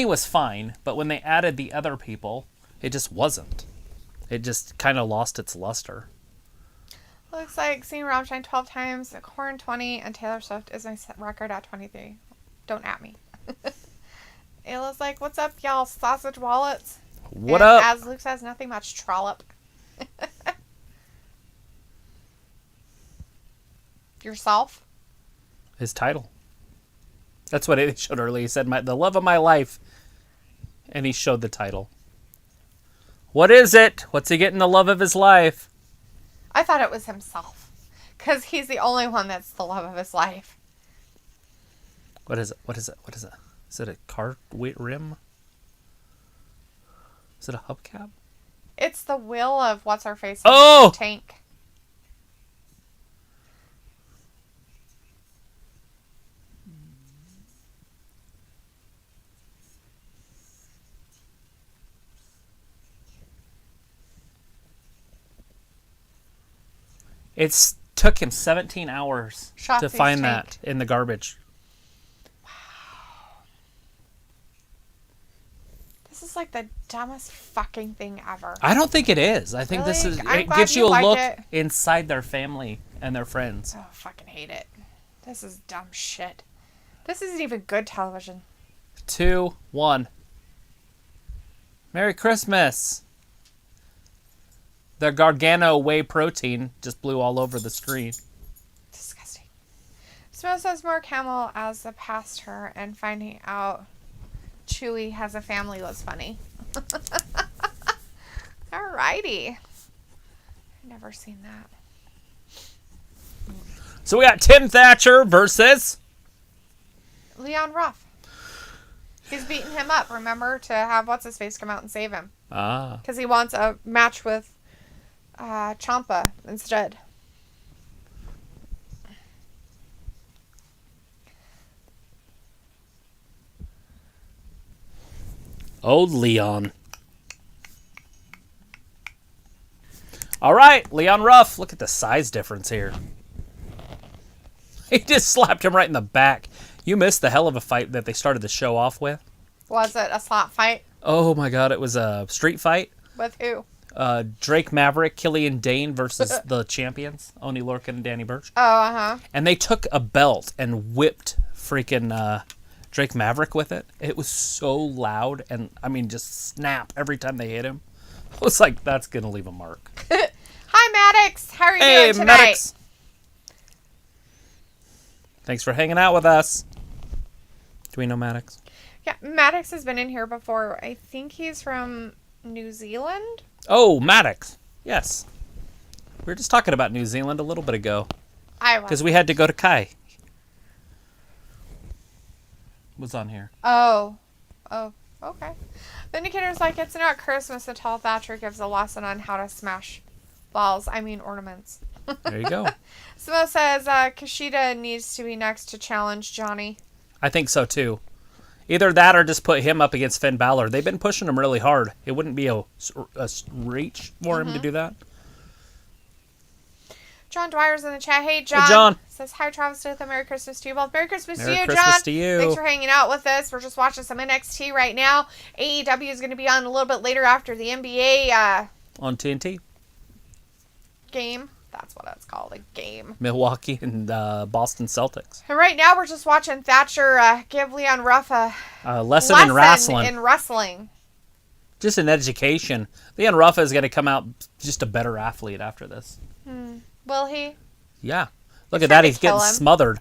was fine, but when they added the other people, it just wasn't. It just kind of lost its luster. Looks like seen Rammstein 12 times, Korn 20, and Taylor Swift is my record at 23. Don't at me. Ayla's like, what's up, y'all sausage wallets? What up? As Luke says, nothing much, trollop. Yourself? His title. That's what he showed earlier. He said, the love of my life. And he showed the title. What is it? What's he getting the love of his life? I thought it was himself. Because he's the only one that's the love of his life. What is it? Is it a car rim? Is it a hubcap? It's the wheel of what's-her-face tank. It took him 17 hours to find that in the garbage. Wow. This is like the dumbest fucking thing ever. I don't think it is. I think it gives you a look inside their family and their friends. Oh, I fucking hate it. This is dumb shit. This isn't even good television. 2, 1. Merry Christmas. The Gargano whey protein just blew all over the screen. Disgusting. Smoke says more camel as the pastor, and finding out Chewie has a family was funny. Alrighty. I've never seen that. So we got Tim Thatcher versus Leon Ruff. He's beating him up, remember, to have what's-his-face come out and save him. Ah. Because he wants a match with Ciampa instead. Old Leon. All right, Leon Ruff. Look at the size difference here. He just slapped him right in the back. You missed the hell of a fight that they started the show off with. Was it a slap fight? Oh my God, it was a street fight. With who? Drake Maverick, Killian Dane versus the champions, Oney Lorcan and Danny Burch. Oh, uh-huh. And they took a belt and whipped freaking Drake Maverick with it. It was so loud and, I mean, just snap every time they hit him. I was like, that's going to leave a mark. Hi, Maddox. How are you doing tonight? Maddox. Thanks for hanging out with us. Do we know Maddox? Yeah, Maddox has been in here before. I think he's from New Zealand. Oh, Maddox. Yes. We were just talking about New Zealand a little bit ago. I was. Because we had to go to Kai. Was on here. Oh, okay. The indicator's like, it's not Christmas until Thatcher gives a lesson on how to smash balls. I mean, ornaments. There you go. Samo says Kushida needs to be next to challenge Johnny. I think so, too. Either that or just put him up against Finn Balor. They've been pushing him really hard. It wouldn't be a reach for him to do that. John Dwyer's in the chat. Hey, John. Hey, John. Says, hi, Travis. Merry Christmas to you both. Merry Christmas Merry to you, Christmas John. to you. Thanks for hanging out with us. We're just watching some NXT right now. AEW is going to be on a little bit later after the NBA On TNT. game. That's what it's called, a game. Milwaukee and Boston Celtics. And right now we're just watching Thatcher give Leon Ruff a Lesson in wrestling. in wrestling. Just an education. Leon Ruff is going to come out just a better athlete after this. Will he? Yeah. Look He's at that. trying to He's getting kill him. smothered.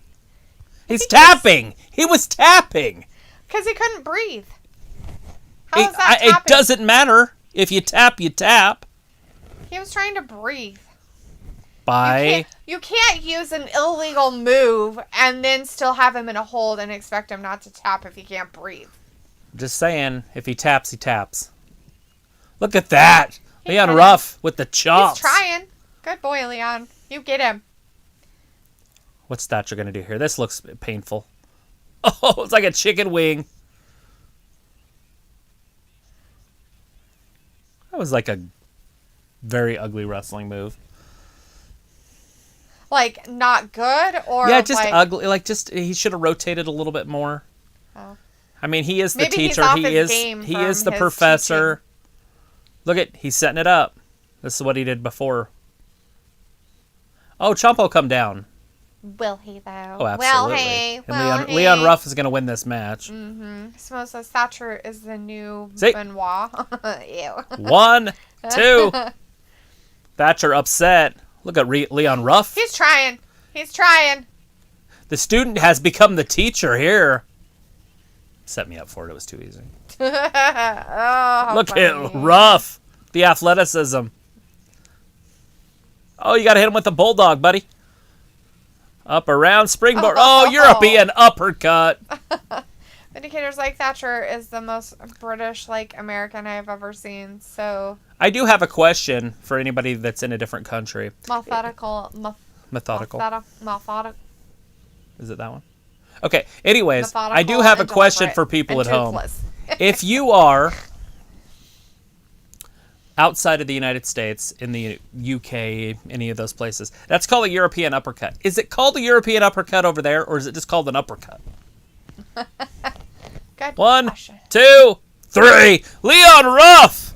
He's tapping. He was tapping. Because he couldn't breathe. How is that It tapping? doesn't matter. If you tap, you tap. He was trying to breathe. By... You can't use an illegal move and then still have him in a hold and expect him not to tap if he can't breathe. Just saying, if he taps, he taps. Look at that. Leon trying. Ruff with the chops. He's trying. Good boy, Leon. You get him. What's Thatcher going to do here? This looks painful. Oh, it's like a chicken wing. That was like a very ugly wrestling move. Like, not good? Or Yeah, just like, ugly. Like, just he should have rotated a little bit more. Oh. I mean, he is the Maybe he's teacher. off He his is game he from is the his professor. Look at, he's setting it up. This is what he did before. Oh, Ciampa come down. Will he, though? Oh, absolutely. Will he? And Leon Ruff is going to win this match. Samo says Thatcher is the new See? Benoit. Ew. 1, 2. Thatcher upset. Look at Leon Ruff. He's trying. He's trying. The student has become the teacher here. Set me up for it. It was too easy. Oh, Look funny. at Ruff. The athleticism. Oh, you got to hit him with the bulldog, buddy. Up around springboard. Oh, European uppercut. Indicators like Thatcher is the most British, like, American I've ever seen. So I do have a question for anybody that's in a different country. methodical. Methodical. Methodical. Is it that one? Okay. Anyways, Methodical I do have a and question deliberate for people and at home. toothless. If you are outside of the United States, in the UK, any of those places, that's called a European uppercut. Is it called a European uppercut over there, or is it just called an uppercut? Good 1, question. 2, 3. Leon Ruff!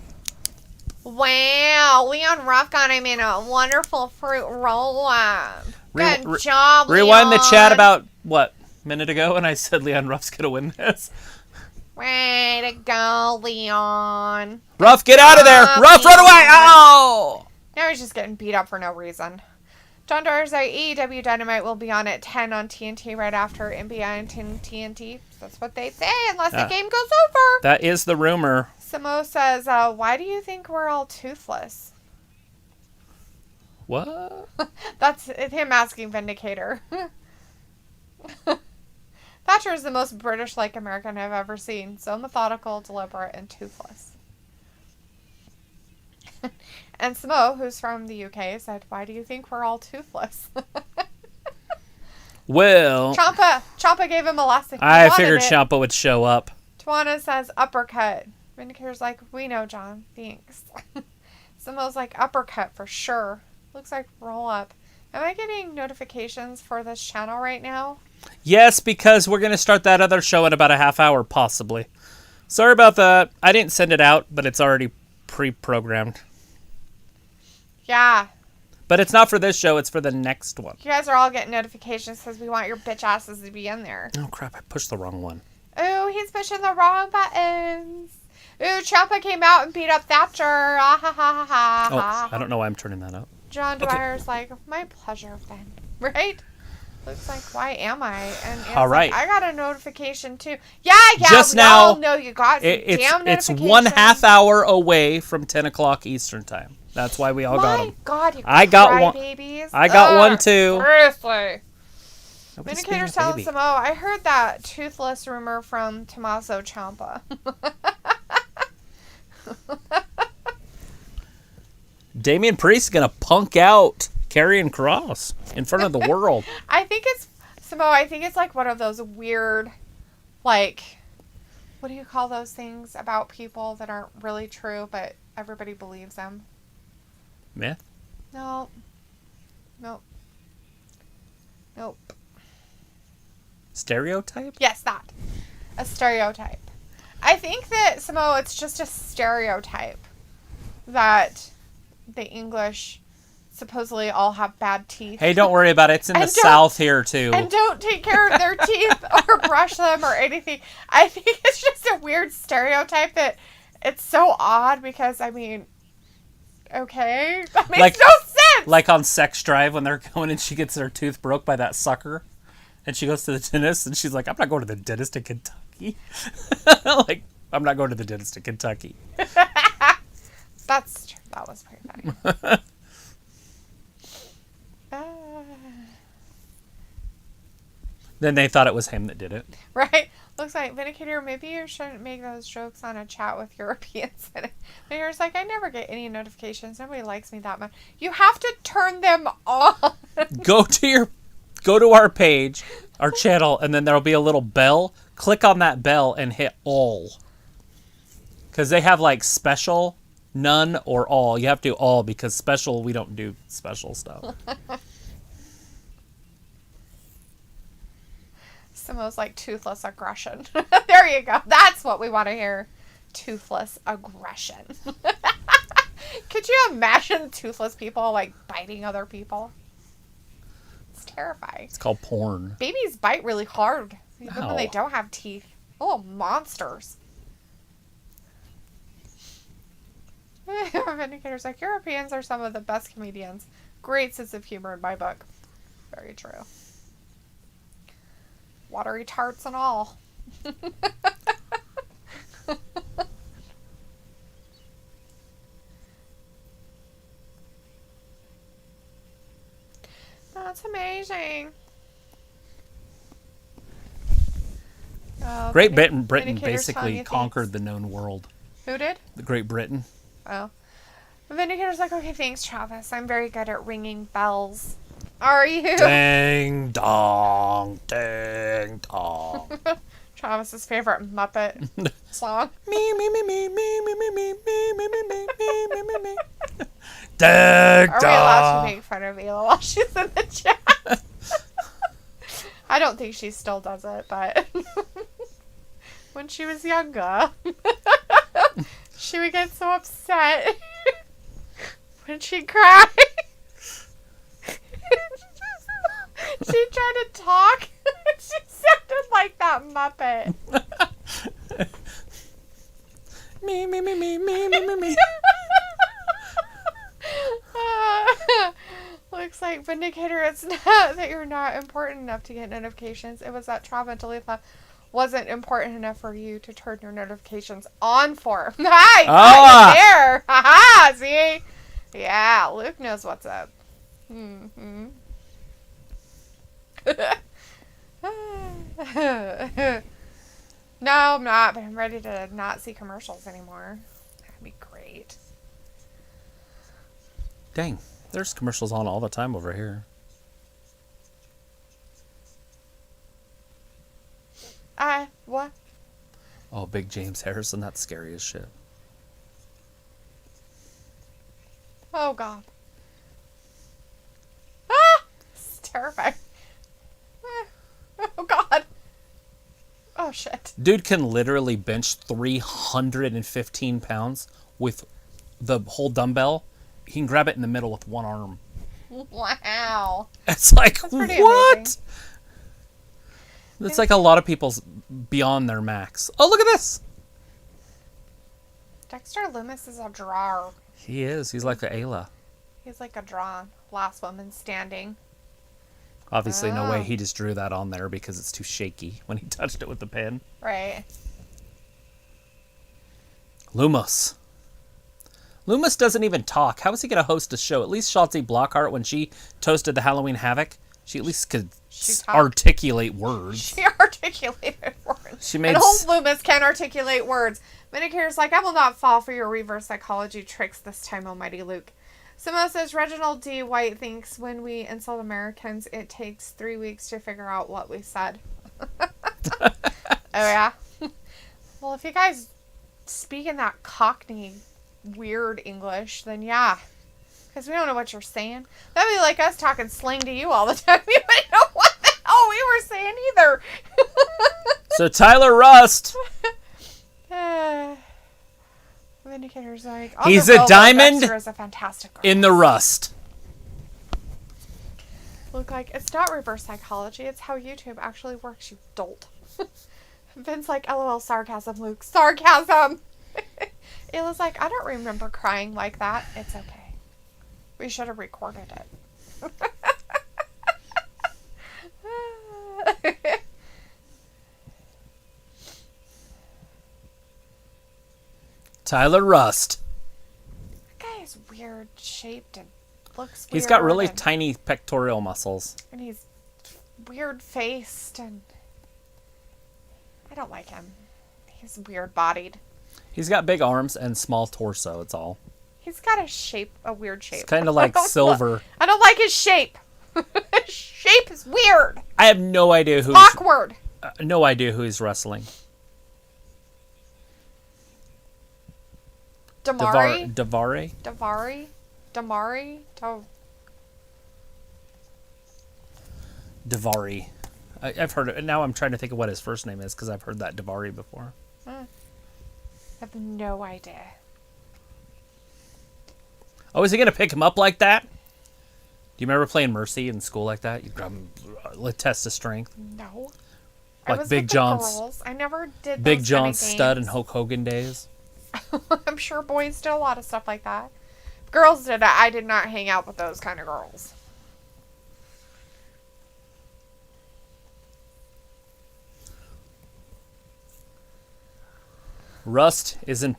Wow, Leon Ruff got him in a wonderful fruit roll-up. Good job, Rewind Leon. the chat about, what, a minute ago, and I said Leon Ruff's going to win this. Way to go, Leon. Ruff, get out of there! Ruff, run away! Oh! Now he's just getting beat up for no reason. John Doer's AEW Dynamite will be on at 10 on TNT right after NBA and TNT. That's what they say, unless the game goes over. That is the rumor. Samo says, why do you think we're all toothless? What? That's him asking Vindicator. Thatcher is the most British-like American I've ever seen. So methodical, deliberate, and toothless. And Samo, who's from the UK, said, why do you think we're all toothless? Well, Ciampa gave him a lesson. I figured Ciampa would show up. Tawana says uppercut. Vindicator's like, we know, John. Thanks. Simo's like uppercut for sure. Looks like roll up. Am I getting notifications for this channel right now? Yes, because we're going to start that other show in about a half hour, possibly. Sorry about that. I didn't send it out, but it's already pre-programmed. Yeah. But it's not for this show, it's for the next one. You guys are all getting notifications because we want your bitch asses to be in there. Oh, crap. I pushed the wrong one. Ooh, he's pushing the wrong buttons. Ooh, Ciampa came out and beat up Thatcher. Ah, ha, ha, ha, ha. Oh, I don't know why I'm turning that up. John Dwyer's like, my pleasure, Ben. Right? Looks like, why am I? And all right. Like, I got a notification too. Yeah, Just we now, all know you got damn it's notification. 1/2 hour away from 10 o'clock Eastern time. That's why we all got them. My God, you I got one. Babies. I got one too. Seriously. Nobody's Vindicator's being a telling baby. Samo, I heard that toothless rumor from Tommaso Ciampa. Damian Priest is gonna punk out Karrion Kross in front of the world. I think it's like one of those weird, like, what do you call those things about people that aren't really true, but everybody believes them? Myth? No. Nope. Nope. Stereotype? Yes, that. A stereotype. I think that, Samo, it's just a stereotype that the English supposedly all have bad teeth. Hey, don't worry about it. It's in the South here, too. And don't take care of their teeth or brush them or anything. I think it's just a weird stereotype that it's so odd because, I mean, okay. That makes no sense. Like on Sex Drive when they're going and she gets her tooth broke by that sucker. And she goes to the dentist and she's like, I'm not going to the dentist in Kentucky. Like, I'm not going to the dentist in Kentucky. That's true. That was pretty funny. Then they thought it was him that did it. Right? Looks like, Vindicator, maybe you shouldn't make those jokes on a chat with Europeans. Vindicator's like, I never get any notifications. Nobody likes me that much. You have to turn them on. Go to our page, our channel, and then there'll be a little bell. Click on that bell and hit all. Because they have like special, none, or all. You have to do all because special, we don't do special stuff. Simo's like toothless aggression. There you go. That's what we want to hear. Toothless aggression. Could you imagine toothless people like biting other people? It's terrifying. It's called porn. Babies bite really hard, even when they Ow. don't have teeth. Oh, monsters. Vindicator's like, Europeans are some of the best comedians. Great sense of humor in my book. Very true. Watery tarts and all. That's amazing. Oh, Great Britain Vindicator's telling basically you conquered thanks. the known world. Who did? The Great Britain. Oh. Vindicator's like, okay, thanks, Travis. I'm very good at ringing bells. Are you? Ding dong, ding dong. Travis's favorite Muppet song. Me me me me me me me me me me me me me me me. Ding Are we allowed to dong. make fun of Ela while she's in the chat? I don't think she still does it, but when she was younger, she would get so upset when she'd cry. She tried to talk. She sounded like that Muppet. Me me me me me me me me. Looks like Vindicator, it's not that you're not important enough to get notifications. It was that Trauma and Dalethea wasn't important enough for you to turn your notifications on for. Hi! Got you there! Haha! See? Yeah, Luke knows what's up. Mm-hmm. No, I'm not, but I'm ready to not see commercials anymore. That'd be great. Dang, there's commercials on all the time over here. What? Oh, Big James Harrison, that's scary as shit. Oh, God. Ah! This is terrifying. Oh, God. Oh, shit. Dude can literally bench 315 pounds with the whole dumbbell. He can grab it in the middle with one arm. Wow. It's like, That's pretty what? amazing. It's like a lot of people's beyond their max. Oh, look at this. Dexter Loomis is a drawer. He is. He's like the Ayla. He's like a draw. Last woman standing. Obviously, no Oh. way he just drew that on there because it's too shaky when he touched it with the pen. Right. Lumos. Lumos doesn't even talk. How is he going to host a show? At least Shotzi Blockhart, when she toasted the Halloween Havoc, she at least could talked. articulate words. She articulated words. She made And old Loomis can articulate words. Medicare's like, I will not fall for your reverse psychology tricks this time, almighty Luke. Simo says, Reginald D. White thinks when we insult Americans, it takes 3 weeks to figure out what we said. Oh, yeah? Well, if you guys speak in that Cockney weird English, then yeah. Because we don't know what you're saying. That'd be like us talking slang to you all the time. We wouldn't know what the hell we were saying either. So Tyler Rust. Vindicator's like, He's a diamond Dexter is a fantastic girl. in the rust. Look like, it's not reverse psychology. It's how YouTube actually works, you dolt. Vin's like, LOL, sarcasm, Luke. Sarcasm! Ayla's like, I don't remember crying like that. It's okay. We should have recorded it. Tyler Rust. That guy is weird shaped and looks weird. He's got really and, tiny pectoral muscles. and he's weird faced and I don't like him. He's weird bodied. He's got big arms and small torso, it's all. He's got a weird shape. It's kind of like Silver. I don't like his shape. His shape is weird. I have no idea who Awkward. no idea who he's wrestling. Damari? Davari? Davari? Damari? Davari. I've heard it. Now I'm trying to think of what his first name is because I've heard that Davari before. I have no idea. Oh, is he going to pick him up like that? Do you remember playing Mercy in school like that? You grab him, test his strength. No. Like I was Big with the John's- girls. I never did Big those John kind of Stud and games. Hulk Hogan days. I'm sure boys did a lot of stuff like that. Girls did it. I did not hang out with those kind of girls. Rust is in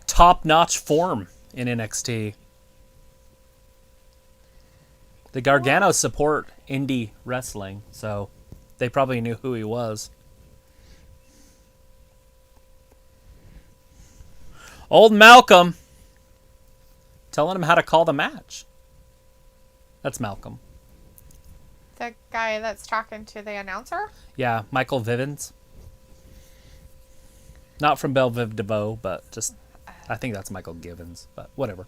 top-notch form in NXT. The Gargano support indie wrestling, so they probably knew who he was. Old Malcolm telling him how to call the match. That's Malcolm. The guy that's talking to the announcer? Yeah, Michael Vivens. Not from Belle Viv DeVoe, but just, I think that's Michael Givens, but whatever.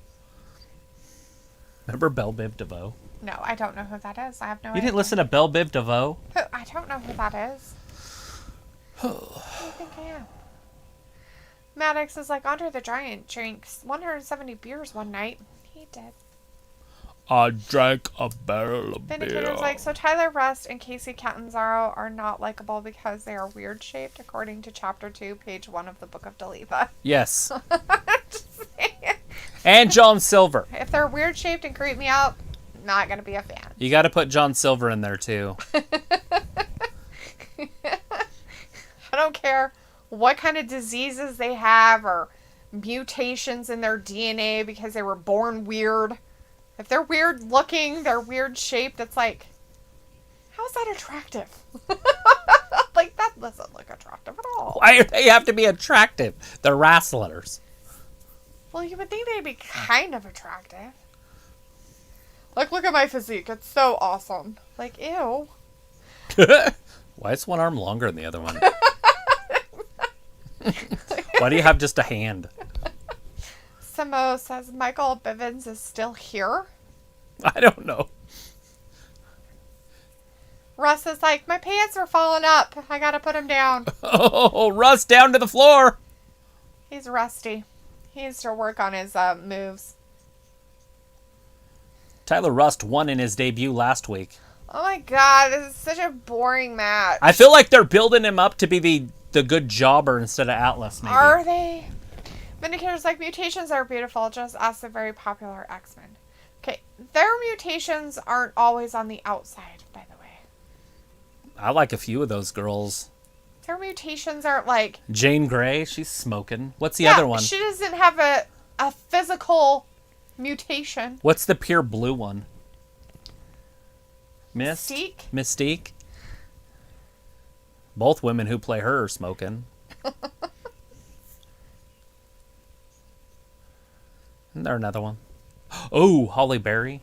Remember Belle Viv DeVoe? No, I don't know who that is. I have no You idea. didn't listen to Belle Biv DeVoe? I don't know who that is. Who do you think I am? Maddox is like, Andre the Giant drinks 170 beers one night. He did. I drank a barrel of Vindicator's like, so Tyler Rust and Casey Catanzaro are not likable because they are weird shaped, according to chapter 2, page 1 of the book of Dalethea. Yes. Just saying. And John Silver. If they're weird shaped and creep me out, not gonna be a fan. You got to put John Silver in there, too. I don't care what kind of diseases they have or mutations in their DNA because they were born weird. If they're weird looking, they're weird shaped, it's like, how's that attractive? Like, that doesn't look attractive at all. Why do they have to be attractive? They're wrestlers. Well, you would think they'd be kind of attractive. Like, look at my physique. It's so awesome. Like, ew. Why is one arm longer than the other one? Why do you have just a hand? Samo says Michael Bivens is still here. I don't know. Russ is like, my pants are falling up. I gotta put them down. Oh, Russ down to the floor. He's rusty. He needs to work on his moves. Tyler Rust won in his debut last week. Oh my god, this is such a boring match. I feel like they're building him up to be the good jobber instead of Atlas, maybe. Are they? Vindicator's like, mutations are beautiful, just ask the very popular X-Men. Okay, their mutations aren't always on the outside, by the way. I like a few of those girls. Their mutations aren't like... Jane Grey, she's smoking. What's the other one? She doesn't have a physical mutation. What's the pure blue one? Mystique? Mystique. Both women who play her are smoking. Isn't there another one? Oh, Holly Berry.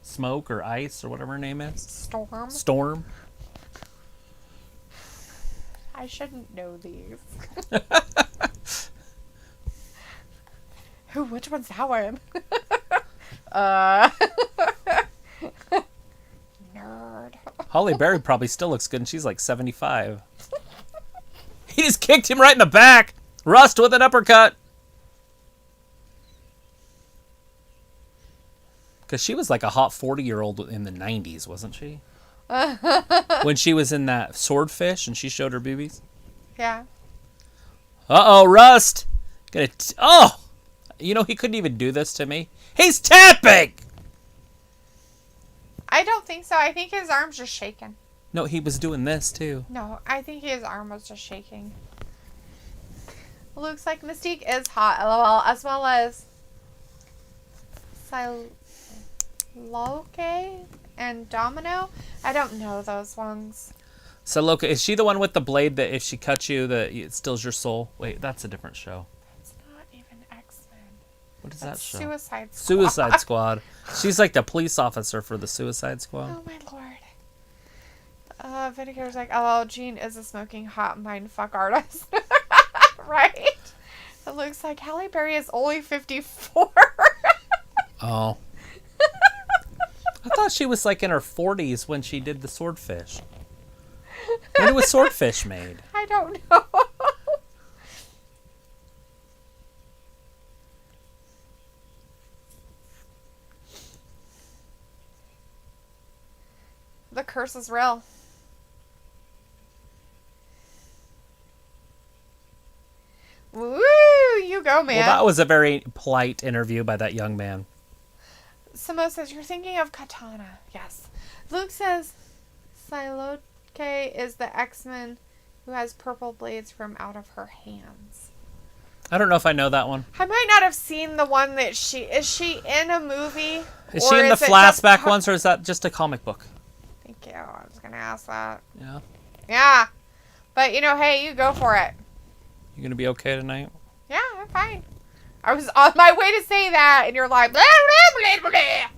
Smoke or Ice or whatever her name is. Storm. I shouldn't know these. Ooh, which one's that one? Nerd. Holly Berry probably still looks good and she's like 75. He just kicked him right in the back. Rust with an uppercut. Because she was like a hot 40-year-old in the 90s, wasn't she? When she was in that Swordfish and she showed her boobies. Yeah. Uh-oh, Rust. Oh! You know, he couldn't even do this to me. He's tapping! I don't think so. I think his arm's just shaking. No, he was doing this, too. No, I think his arm was just shaking. Looks like Mystique is hot, lol, as well as Loke and Domino. I don't know those ones. So, Loka, is she the one with the blade that if she cuts you, that it steals your soul? Wait, that's a different show. It's not even X-Men. What is That's that show? Suicide Squad. Suicide Squad. She's like the police officer for the Suicide Squad. Oh my lord. Vindicator's like, oh, Jean is a smoking hot mindfuck artist. Right? It looks like Halle Berry is only 54. Oh. I thought she was like in her 40s when she did the Swordfish. When was Swordfish made? I don't know. The curse is real. Woo! You go, man. Well, that was a very polite interview by that young man. Samo says, you're thinking of Katana. Yes. Luke says, Psylocke is the X-Men who has purple blades from out of her hands. I don't know if I know that one. I might not have seen the one that she... Is she in a movie? Is she in the flashback ones, or is that just a comic book? Thank you. I was going to ask that. Yeah. Yeah. But, you know, hey, you go for it. You gonna be okay tonight? Yeah, I'm fine. I was on my way to say that, and you're like, blah, blah, blah, blah.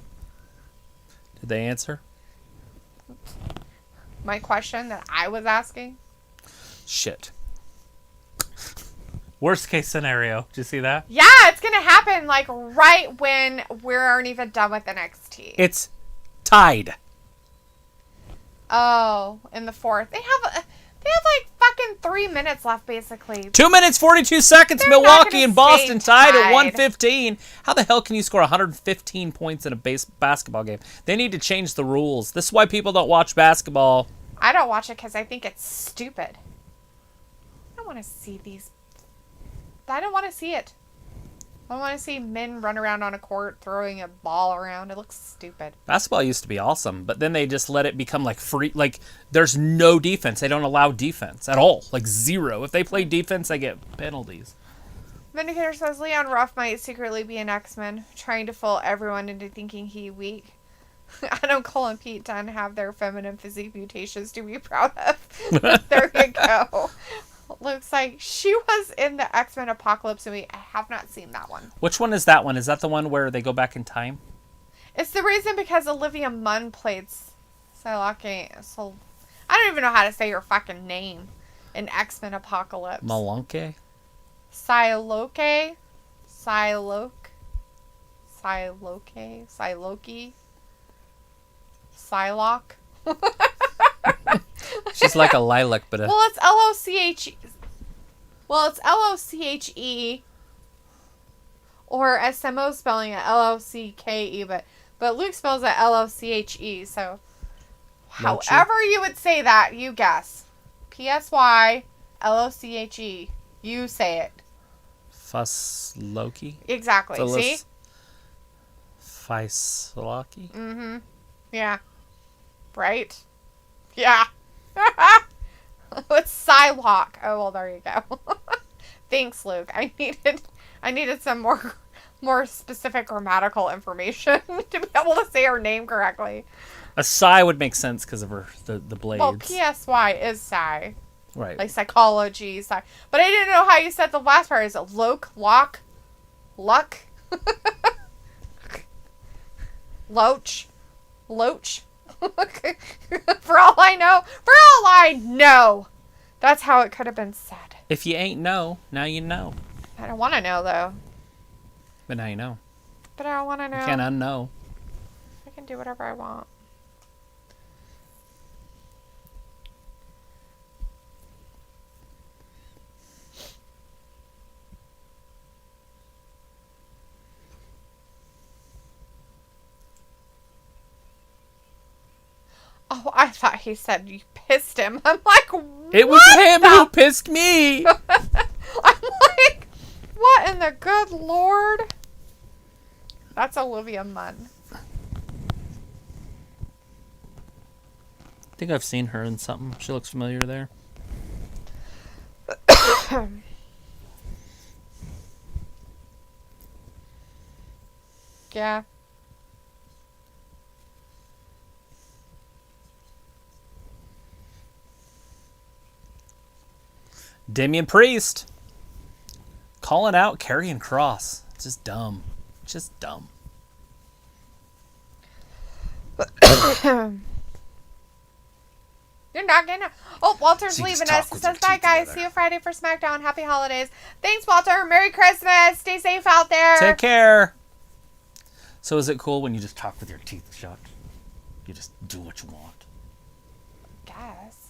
Did they answer? My question that I was asking? Shit. Worst case scenario. Did you see that? Yeah, it's going to happen, like, right when we aren't even done with NXT. It's tied. Oh, in the fourth. They have like fucking 3 minutes left, basically. 2 minutes, 42 seconds. They're not Milwaukee gonna and Boston stay tied at tied. 115. How the hell can you score 115 points in a basketball game? They need to change the rules. This is why people don't watch basketball. I don't watch it because I think it's stupid. I don't want to see these. I don't want to see it. I don't want to see men run around on a court throwing a ball around. It looks stupid. Basketball used to be awesome, but then they just let it become like free. Like, there's no defense. They don't allow defense at all. Like, zero. If they play defense, they get penalties. Vindicator says Leon Ruff might secretly be an X-Men, trying to fool everyone into thinking he weak. Adam Cole and Pete Dunne have their feminine physique mutations to be proud of. There you go. Looks like she was in the X-Men Apocalypse movie. I have not seen that one. Which one is that one? Is that the one where they go back in time? It's the reason because Olivia Munn played Psylocke. So I don't even know how to say your fucking name in X-Men Apocalypse. Malunke? Psylocke. Psylocke. Psylocke. She's like a lilac, but Well, it's L-O-C-H. Well, it's L-O-C-H-E. Or as Samo's spelling it, L-O-C-K-E. But Luke spells it L-O-C-H-E. So, however you would say that, you guess. P-S-Y-L-O-C-H-E. You say it. Fuss Loki. Exactly. See? Loki. Mm-hmm. Yeah. Right? Yeah. It's Psylocke. Oh, well, there you go. Thanks, Luke. I needed some more specific grammatical information to be able to say her name correctly. A Psy would make sense because of the blades. Well, P-S-Y is Psy. Right. Like psychology, Psy. But I didn't know how you said the last part. Is it Loke, Lock, Luck? Loach? For all I know, that's how it could have been said. If you ain't know, now you know. I don't want to know, though. But now you know. But I don't want to know. You can't unknow. I can do whatever I want. Oh, I thought he said you pissed him. I'm like, what? It was him who pissed me. I'm like, what in the good Lord? That's Olivia Munn. I think I've seen her in something. She looks familiar there. Yeah. Damian Priest calling out Karrion Kross. Just dumb. Just dumb. You're not gonna. Oh, Walter's So you leaving just us. talk He with says, your bye, teeth guys. together. See you Friday for SmackDown. Happy holidays. Thanks, Walter. Merry Christmas. Stay safe out there. Take care. So is it cool when you just talk with your teeth shut? You just do what you want. Guess.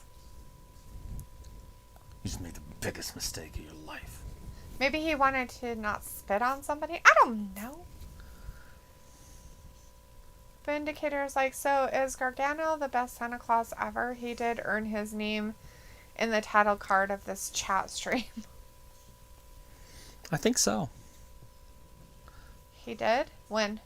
You just made the biggest mistake of your life. Maybe he wanted to not spit on somebody. I don't know. Vindicator is like, so is Gargano the best Santa Claus ever? He did earn his name in the title card of this chat stream. I think so. He did? When?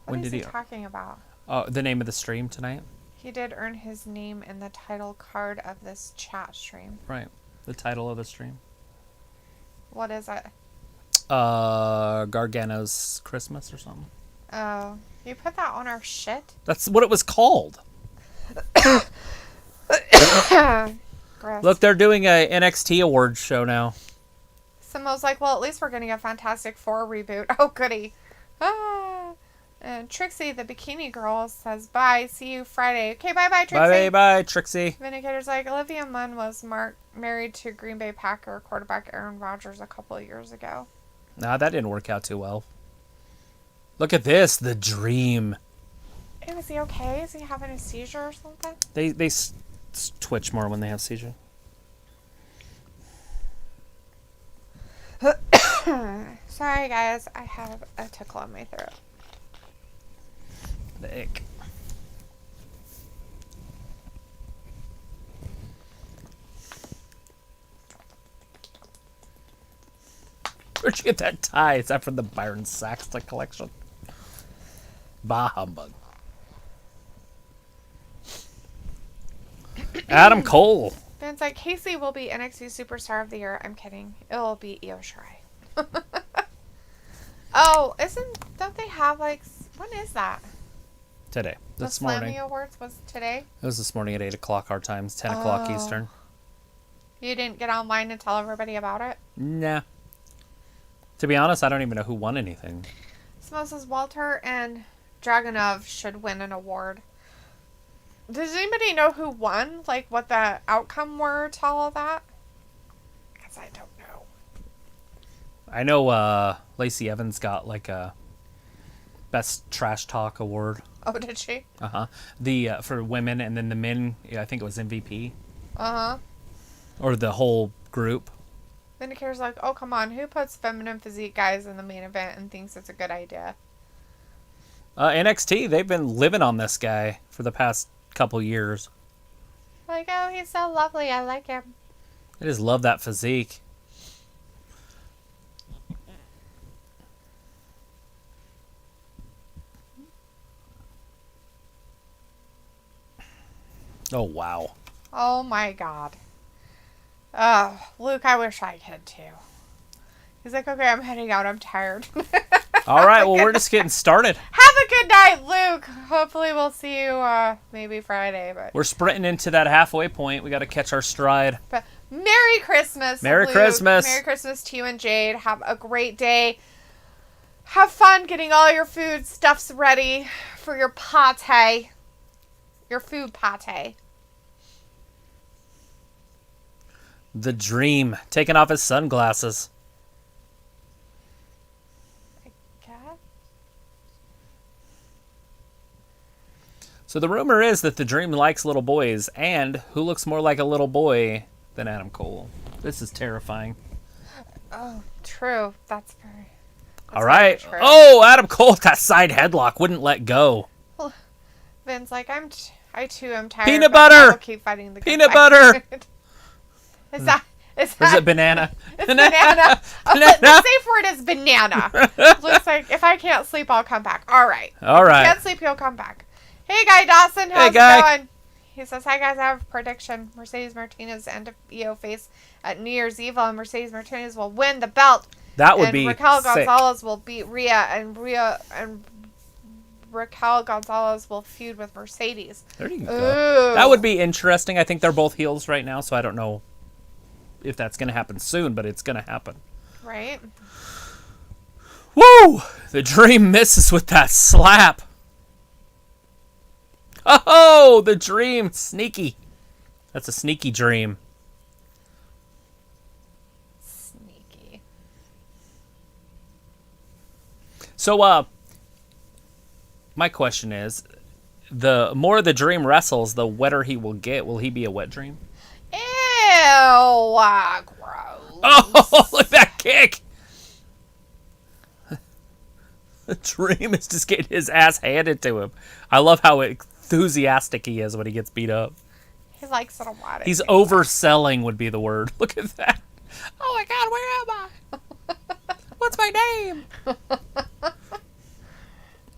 When What is did he he- talking about? Oh, the name of the stream tonight? He did earn his name in the title card of this chat stream. Right. The title of the stream. What is it? Gargano's Christmas or something. Oh, you put that on our shit? That's what it was called. Gross. Look, they're doing a NXT awards show now. Simo's like, well, at least we're getting a Fantastic Four reboot. Oh, goody. Ah. And Trixie, the bikini girl, says, bye. See you Friday. Okay, bye-bye, Trixie. Bye, Trixie. Vindicator's like, Olivia Munn was married to Green Bay Packer quarterback Aaron Rodgers a couple of years ago. Nah, that didn't work out too well. Look at this, the dream. Hey, is he okay? Is he having a seizure or something? They twitch more when they have seizure. Sorry, guys. I have a tickle in my throat. The ick. Where'd you get that tie? Is that from the Byron Saxton collection? Bah humbug. Adam Cole. Ben's like, Casey will be NXT Superstar of the Year. I'm kidding. It'll be Io Shirai. Oh, don't they have like, when is that? Today. This the morning. Slammy Awards was today? It was this morning at 8 o'clock our times, 10 o'clock Eastern. You didn't get online and tell everybody about it? Nah. To be honest, I don't even know who won anything. Smo says Walter and Dragunov should win an award. Does anybody know who won? Like, what the outcome were to all of that? Because I don't know. I know Lacey Evans got like a Best Trash Talk award. Oh, did she? The for women, and then the men, I think it was MVP. Uh-huh. Or the whole group. Vindicator's like, oh, come on. Who puts feminine physique guys in the main event and thinks it's a good idea? NXT, they've been living on this guy for the past couple years. Like, oh, he's so lovely. I like him. I just love that physique. Oh, wow. Oh, my God. Oh, Luke, I wish I could, too. He's like, okay, I'm heading out. I'm tired. All right, well, we're just getting started. Have a good night, Luke. Hopefully we'll see you maybe Friday. But We're sprinting into that halfway point. We got to catch our stride. But Merry Christmas, Merry Luke. Christmas. Merry Christmas to you and Jade. Have a great day. Have fun getting all your food stuffs ready for your pate. Your food pate. The Dream, taking off his sunglasses. So the rumor is that the Dream likes little boys, and who looks more like a little boy than Adam Cole? This is terrifying. Oh, true. That's all right. True. Oh, Adam Cole got side headlock, wouldn't let go. Well, Vin's like, I too am tired. Peanut butter. I'll keep fighting the good Peanut fight. butter. Is that? Or is it banana? It's banana. The safe word is banana. Looks like if I can't sleep, I'll come back. All right. All right. If you can't sleep, you'll come back. Hey, Guy Dawson. How's it going? He says, hi, guys. I have a prediction. Mercedes Martinez and EO face at New Year's Eve, and Mercedes Martinez will win the belt. That would be Raquel sick. Gonzalez will beat Rhea, and Raquel Gonzalez will feud with Mercedes. There you Ooh. go. That would be interesting. I think they're both heels right now, so I don't know if that's going to happen soon, but it's going to happen. Right? Woo! The Dream misses with that slap. Oh, the Dream. Sneaky. That's a sneaky Dream. Sneaky. So, my question is, the more the Dream wrestles, the wetter he will get. Will he be a wet Dream? Ew, gross. Oh, look at that kick. The Dream is just getting his ass handed to him. I love how enthusiastic he is when he gets beat up. He likes it a lot. He's overselling would be the word. Look at that. Oh my God, where am I? What's my name?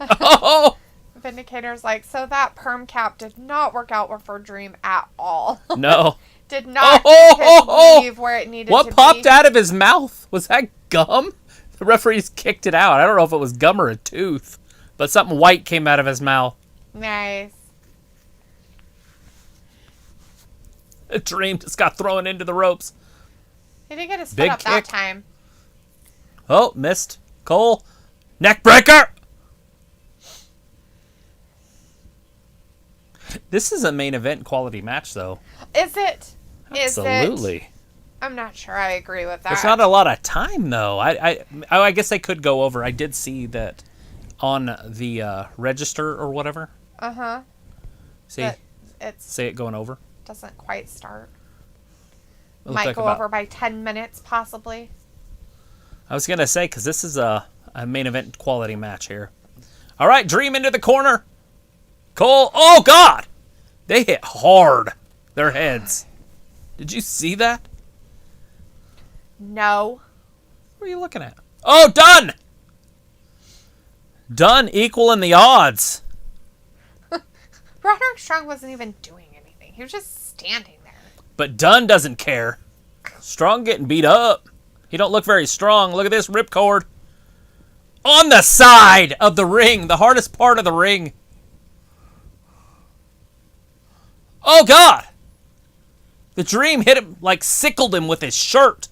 Oh! Vindicator's like, so that perm cap did not work out for Dream at all. No. Did not leave where it needed to be. What popped out of his mouth? Was that gum? The referees kicked it out. I don't know if it was gum or a tooth, but something white came out of his mouth. Nice. The Dream just got thrown into the ropes. He did get his foot Big up kick. that time. Oh, missed. Cole. Neck breaker. This is a main event quality match, though. Is it? Absolutely. I'm not sure I agree with that. There's not a lot of time, though. I guess they could go over. I did see that on the register or whatever. Uh-huh. See? It's Say it going over. doesn't quite start. It Might like go over by 10 minutes, possibly. I was going to say, because this is a main event quality match here. All right, Dream into the corner. Cole. Oh, God. They hit hard. Their heads. Did you see that? No. What are you looking at? Oh, done. Done equaling the odds. Roderick Strong wasn't even doing anything. He was just standing there. But Dunn doesn't care. Strong getting beat up. He don't look very strong. Look at this ripcord. On the side of the ring. The hardest part of the ring. Oh, God. The Dream hit him, like sickled him with his shirt.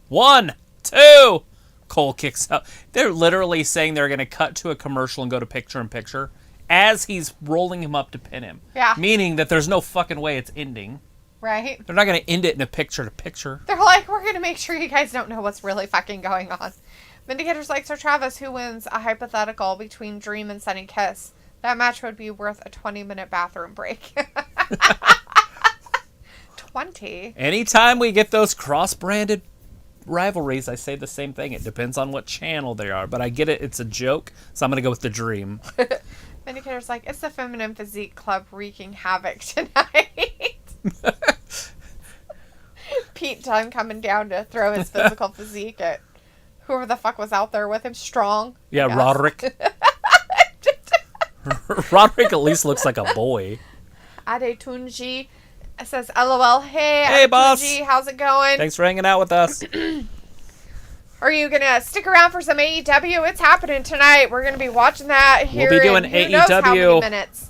1, 2. Cole kicks out. They're literally saying they're going to cut to a commercial and go to picture-in-picture as he's rolling him up to pin him. Yeah. Meaning that there's no fucking way it's ending. Right? They're not going to end it in a picture-to-picture. They're like, we're going to make sure you guys don't know what's really fucking going on. Vindicator's like, so Travis, who wins a hypothetical between Dream and Sunny Kiss? That match would be worth a 20-minute bathroom break. 20? Anytime we get those cross-branded rivalries, I say the same thing. It depends on what channel they are. But I get it. It's a joke. So I'm going to go with the Dream. Vindicator's like, it's the Feminine Physique Club wreaking havoc tonight. Pete Dunne coming down to throw his physical physique at whoever the fuck was out there with him. Strong. Yeah, Roderick. Roderick at least looks like a boy. Ade Tunji says, LOL, hey Hey, boss. Tunji, how's it going? Thanks for hanging out with us. Are you going to stick around for some AEW? It's happening tonight. We're going to be watching that here We'll be doing in who knows how many AEW minutes.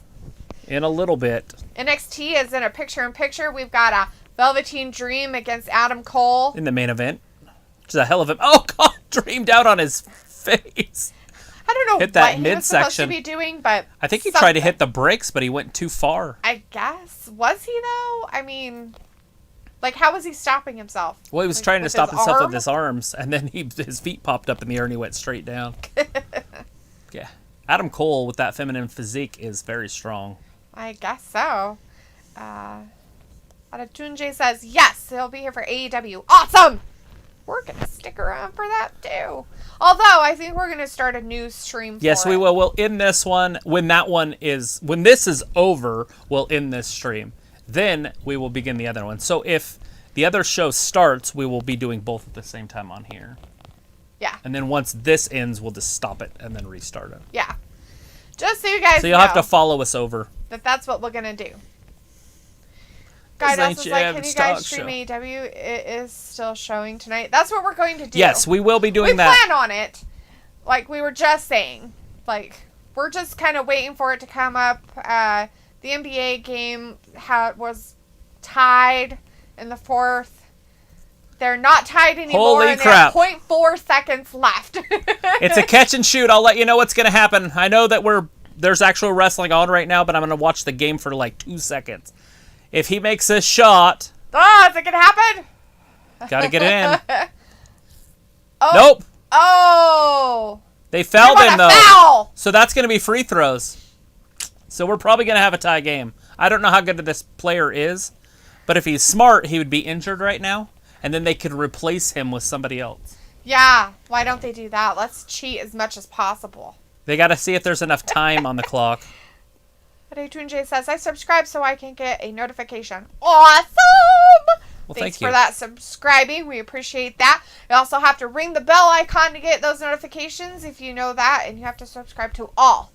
in a little bit. NXT is in a picture-in-picture. We've got a Velveteen Dream against Adam Cole. In the main event. Which is a hell of a... Oh, God! Dreamed out on his face. I don't know Hit that what he was supposed to midsection. be doing, but I think he tried to hit the brakes, but he went too far. I guess. Was he, though? I mean, like, how was he stopping himself? Well, he was Like, trying to with stop his himself arm? with his arms, and then his feet popped up in the air and he went straight down. Yeah. Adam Cole with that feminine physique is very strong. I guess so. Adatunje says, yes, he'll be here for AEW. Awesome! We're going to stick around for that, too. Although, I think we're going to start a new stream Yes, for we it. will. We'll end this one. When this is over, we'll end this stream. Then we will begin the other one. So if the other show starts, we will be doing both at the same time on here. Yeah. And then once this ends, we'll just stop it and then restart it. Yeah. Just so you guys So you'll know have to follow us over. that's what we're going to do. This Guy ain't else is your like, can average you guys talk stream show. AEW? It is still showing tonight. That's what we're going to do. Yes, we will be doing we that. plan on it. Like we were just saying. Like, we're just kind of waiting for it to come up. The NBA game was tied in the fourth. They're not tied anymore. Holy and crap. They have 0.4 seconds left. It's a catch and shoot. I'll let you know what's going to happen. I know that there's actual wrestling on right now, but I'm going to watch the game for like 2 seconds. If he makes a shot... Oh, is it going to happen? Gotta get it in. Oh. Nope. Oh. They fouled him, though. Foul. So that's going to be free throws. So we're probably going to have a tie game. I don't know how good this player is, but if he's smart, he would be injured right now, and then they could replace him with somebody else. Yeah. Why don't they do that? Let's cheat as much as possible. They got to see if there's enough time on the clock. But J says, I subscribe so I can get a notification. Awesome! Well, Thanks thank you. for that subscribing. We appreciate that. You also have to ring the bell icon to get those notifications if you know that, and you have to subscribe to all.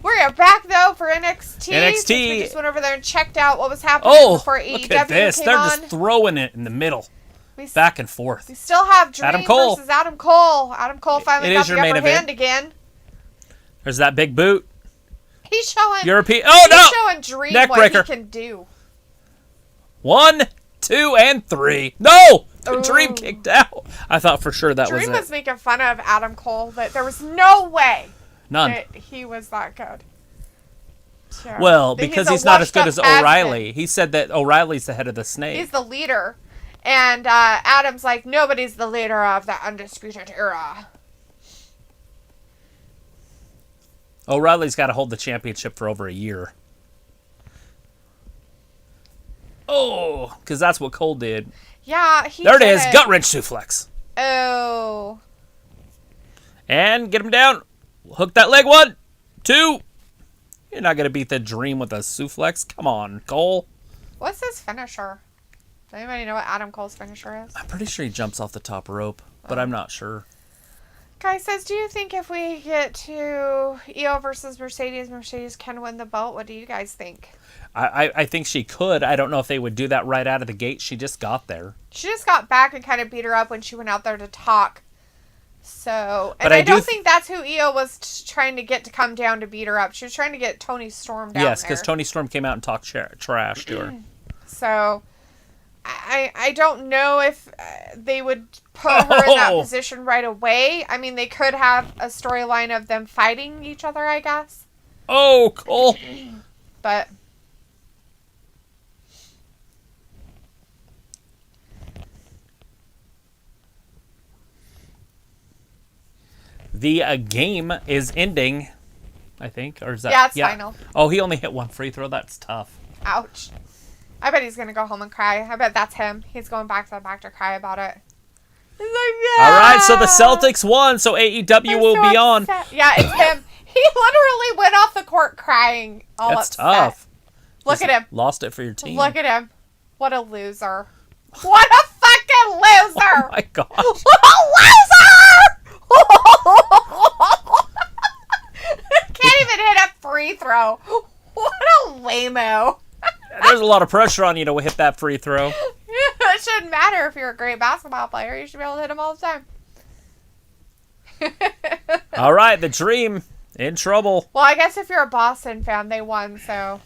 We're back, though, for NXT. NXT. We just went over there and checked out what was happening Oh, before look AEW at this. came They're on. just throwing it in the middle. Back and forth. We still have Dream Adam Cole. versus Adam Cole. Adam Cole finally It got is the your main upper hand event. again. There's that big boot. He's showing... European. Oh, no! He's showing Dream Neck what breaker. he can do. 1, 2, and 3. No! Ooh. Dream kicked out. I thought for sure that Dream was was it. making fun of Adam Cole, that there was no way None. that he was that good. So, Well, that because a he's not as good washed-up as O'Reilly. He said that O'Reilly's the head of the snake. He's the leader. And Adam's like, nobody's the leader of the Undisputed Era. O'Reilly's got to hold the championship for over a year. Oh, because that's what Cole did. Yeah, he There it did is. Gut wrench suplex. Oh. And get him down. Hook that leg. 1, 2. You're not going to beat the Dream with a suplex. Come on, Cole. What's his finisher? Does anybody know what Adam Cole's finisher is? I'm pretty sure he jumps off the top rope, but I'm not sure. Guy says, do you think if we get to EO versus Mercedes, Mercedes can win the belt? What do you guys think? I think she could. I don't know if they would do that right out of the gate. She just got there. She just got back and kind of beat her up when she went out there to talk. So, and But I I don't do think that's who EO was trying to get to come down to beat her up. She was trying to get Tony Storm down Yes, there. because Tony Storm came out and talked trash to her. So, I don't know if they would put her in that position right away. I mean, they could have a storyline of them fighting each other, I guess. Oh, Cole. But The game is ending, I think. Or is that? Yeah, it's final. Oh, he only hit one free throw. That's tough. Ouch. I bet he's going to go home and cry. I bet that's him. He's going back to the back to cry about it. He's like, yeah. All right, so the Celtics won, so AEW will be on. Yeah, it's him. He literally went off the court crying. That's tough. Look at him. Lost it for your team. Look at him. What a loser. What a fucking loser. Oh my gosh. What a loser! Can't even hit a free throw. What a lame-o. There's a lot of pressure on you to hit that free throw. It shouldn't matter if you're a great basketball player. You should be able to hit them all the time. All right, the Dream in trouble. Well, I guess if you're a Boston fan, they won, so...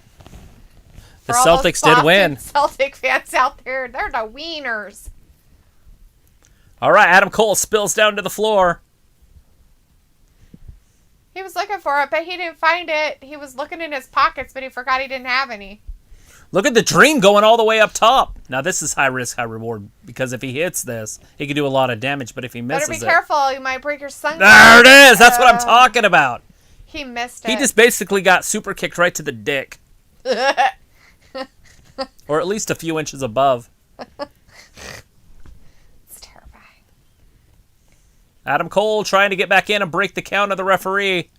The Celtics did win. Celtic fans out there, they're the wieners. All right, Adam Cole spills down to the floor. He was looking for it, but he didn't find it. He was looking in his pockets, but he forgot he didn't have any. Look at the Dream going all the way up top. Now, this is high risk, high reward, because if he hits this, he could do a lot of damage, but if he misses Better be careful. You might break your sunglasses. There it is. That's what I'm talking about. He missed it. He just basically got super kicked right to the dick. Or at least a few inches above. It's terrifying. Adam Cole trying to get back in and break the count of the referee.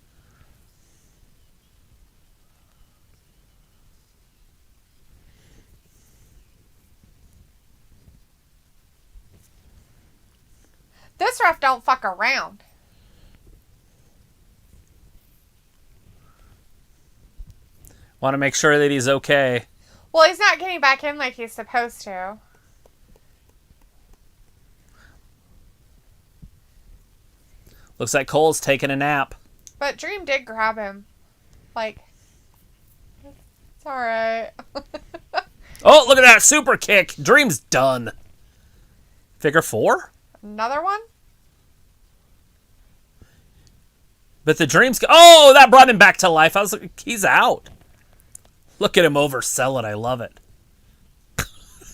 This ref don't fuck around. Want to make sure that he's okay. Well, he's not getting back in like he's supposed to. Looks like Cole's taking a nap. But Dream did grab him. Like, it's alright. Oh, look at that super kick. Dream's done. Figure four? Another one? But the Dream's... Oh, that brought him back to life. I was like, he's out. Look at him oversell it. I love it.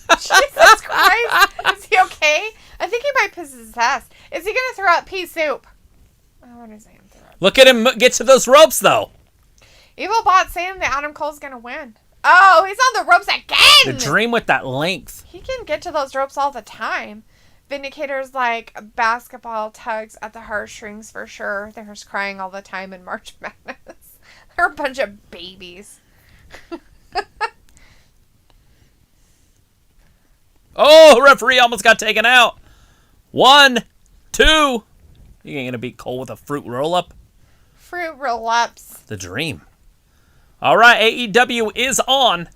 Jesus Christ. Is he okay? I think he might piss his ass. Is he going to throw out pea soup? I want to say him throw out. Look at him get to those ropes, though. Evil Bot saying that Adam Cole's going to win. Oh, he's on the ropes again. The Dream with that length. He can get to those ropes all the time. Vindicator's like basketball tugs at the heartstrings for sure. They're just crying all the time in March Madness. They're a bunch of babies. Oh, referee almost got taken out. 1, 2. You ain't going to beat Cole with a fruit roll-up. Fruit roll-ups. The Dream. All right, AEW is on.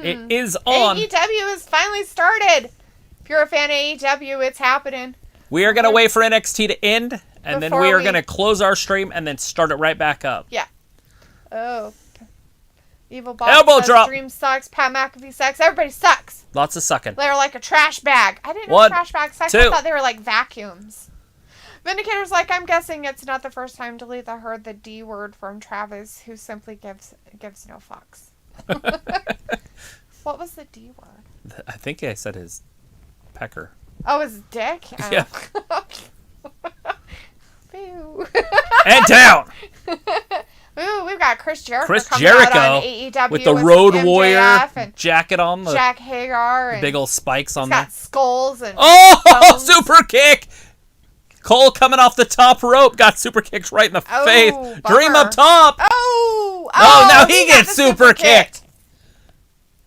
It is on. AEW has finally started. If you're a fan of AEW, it's happening. We are going to wait for NXT to end, and then we are going to close our stream and then start it right back up. Yeah. Oh. Evil Boss Elbow says drop. Dream sucks. Pat McAfee sucks. Everybody sucks. Lots of sucking. They're like a trash bag. I didn't know 1, trash bags sucked. 2. I thought they were like vacuums. Vindicator's like, I'm guessing it's not the first time Dalethea heard the D word from Travis, who simply gives no fucks. What was the D word? I think I said his pecker. Oh, his dick? Oh. Yeah. Boo. And down. Ooh, we've got Chris Jericho Chris coming Jericho out on AEW with the some Road MJF Warrior and jacket on. The Jack Hagar. And big old spikes on he's there. got skulls and Oh, bones. super kick. Cole coming off the top rope. Got super kicked right in the face. Bummer. Dream up top. Oh, Now he got gets the super kicked.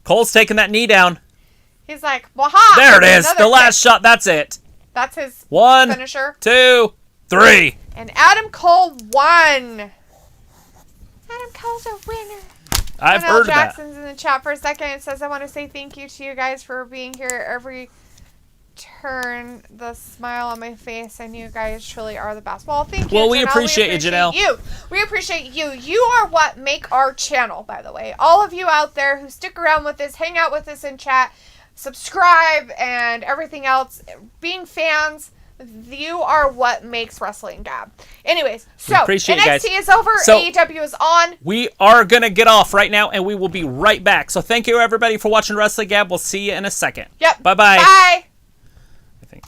Cole's taking that knee down. He's like, waha. There it is. Another The last kick. shot. That's it. That's his 1, finisher. 2, 3. And Adam Cole won. Adam Cole's a winner. I've Ronell heard that. Jackson's in the chat for a second. It says, I want to say thank you to you guys for being here every turn. The smile on my face, and you guys truly are the best. Well, thank you, Well, we Janelle. appreciate you, Janelle. We appreciate you. You are what make our channel, by the way. All of you out there who stick around with us, hang out with us in chat, subscribe, and everything else, being fans, you are what makes Wrestling Gab. Anyways, so appreciate NXT you guys. is over. So, AEW is on. We are going to get off right now, and we will be right back. So thank you, everybody, for watching Wrestling Gab. We'll see you in a second. Yep. Bye-bye. Bye. I think.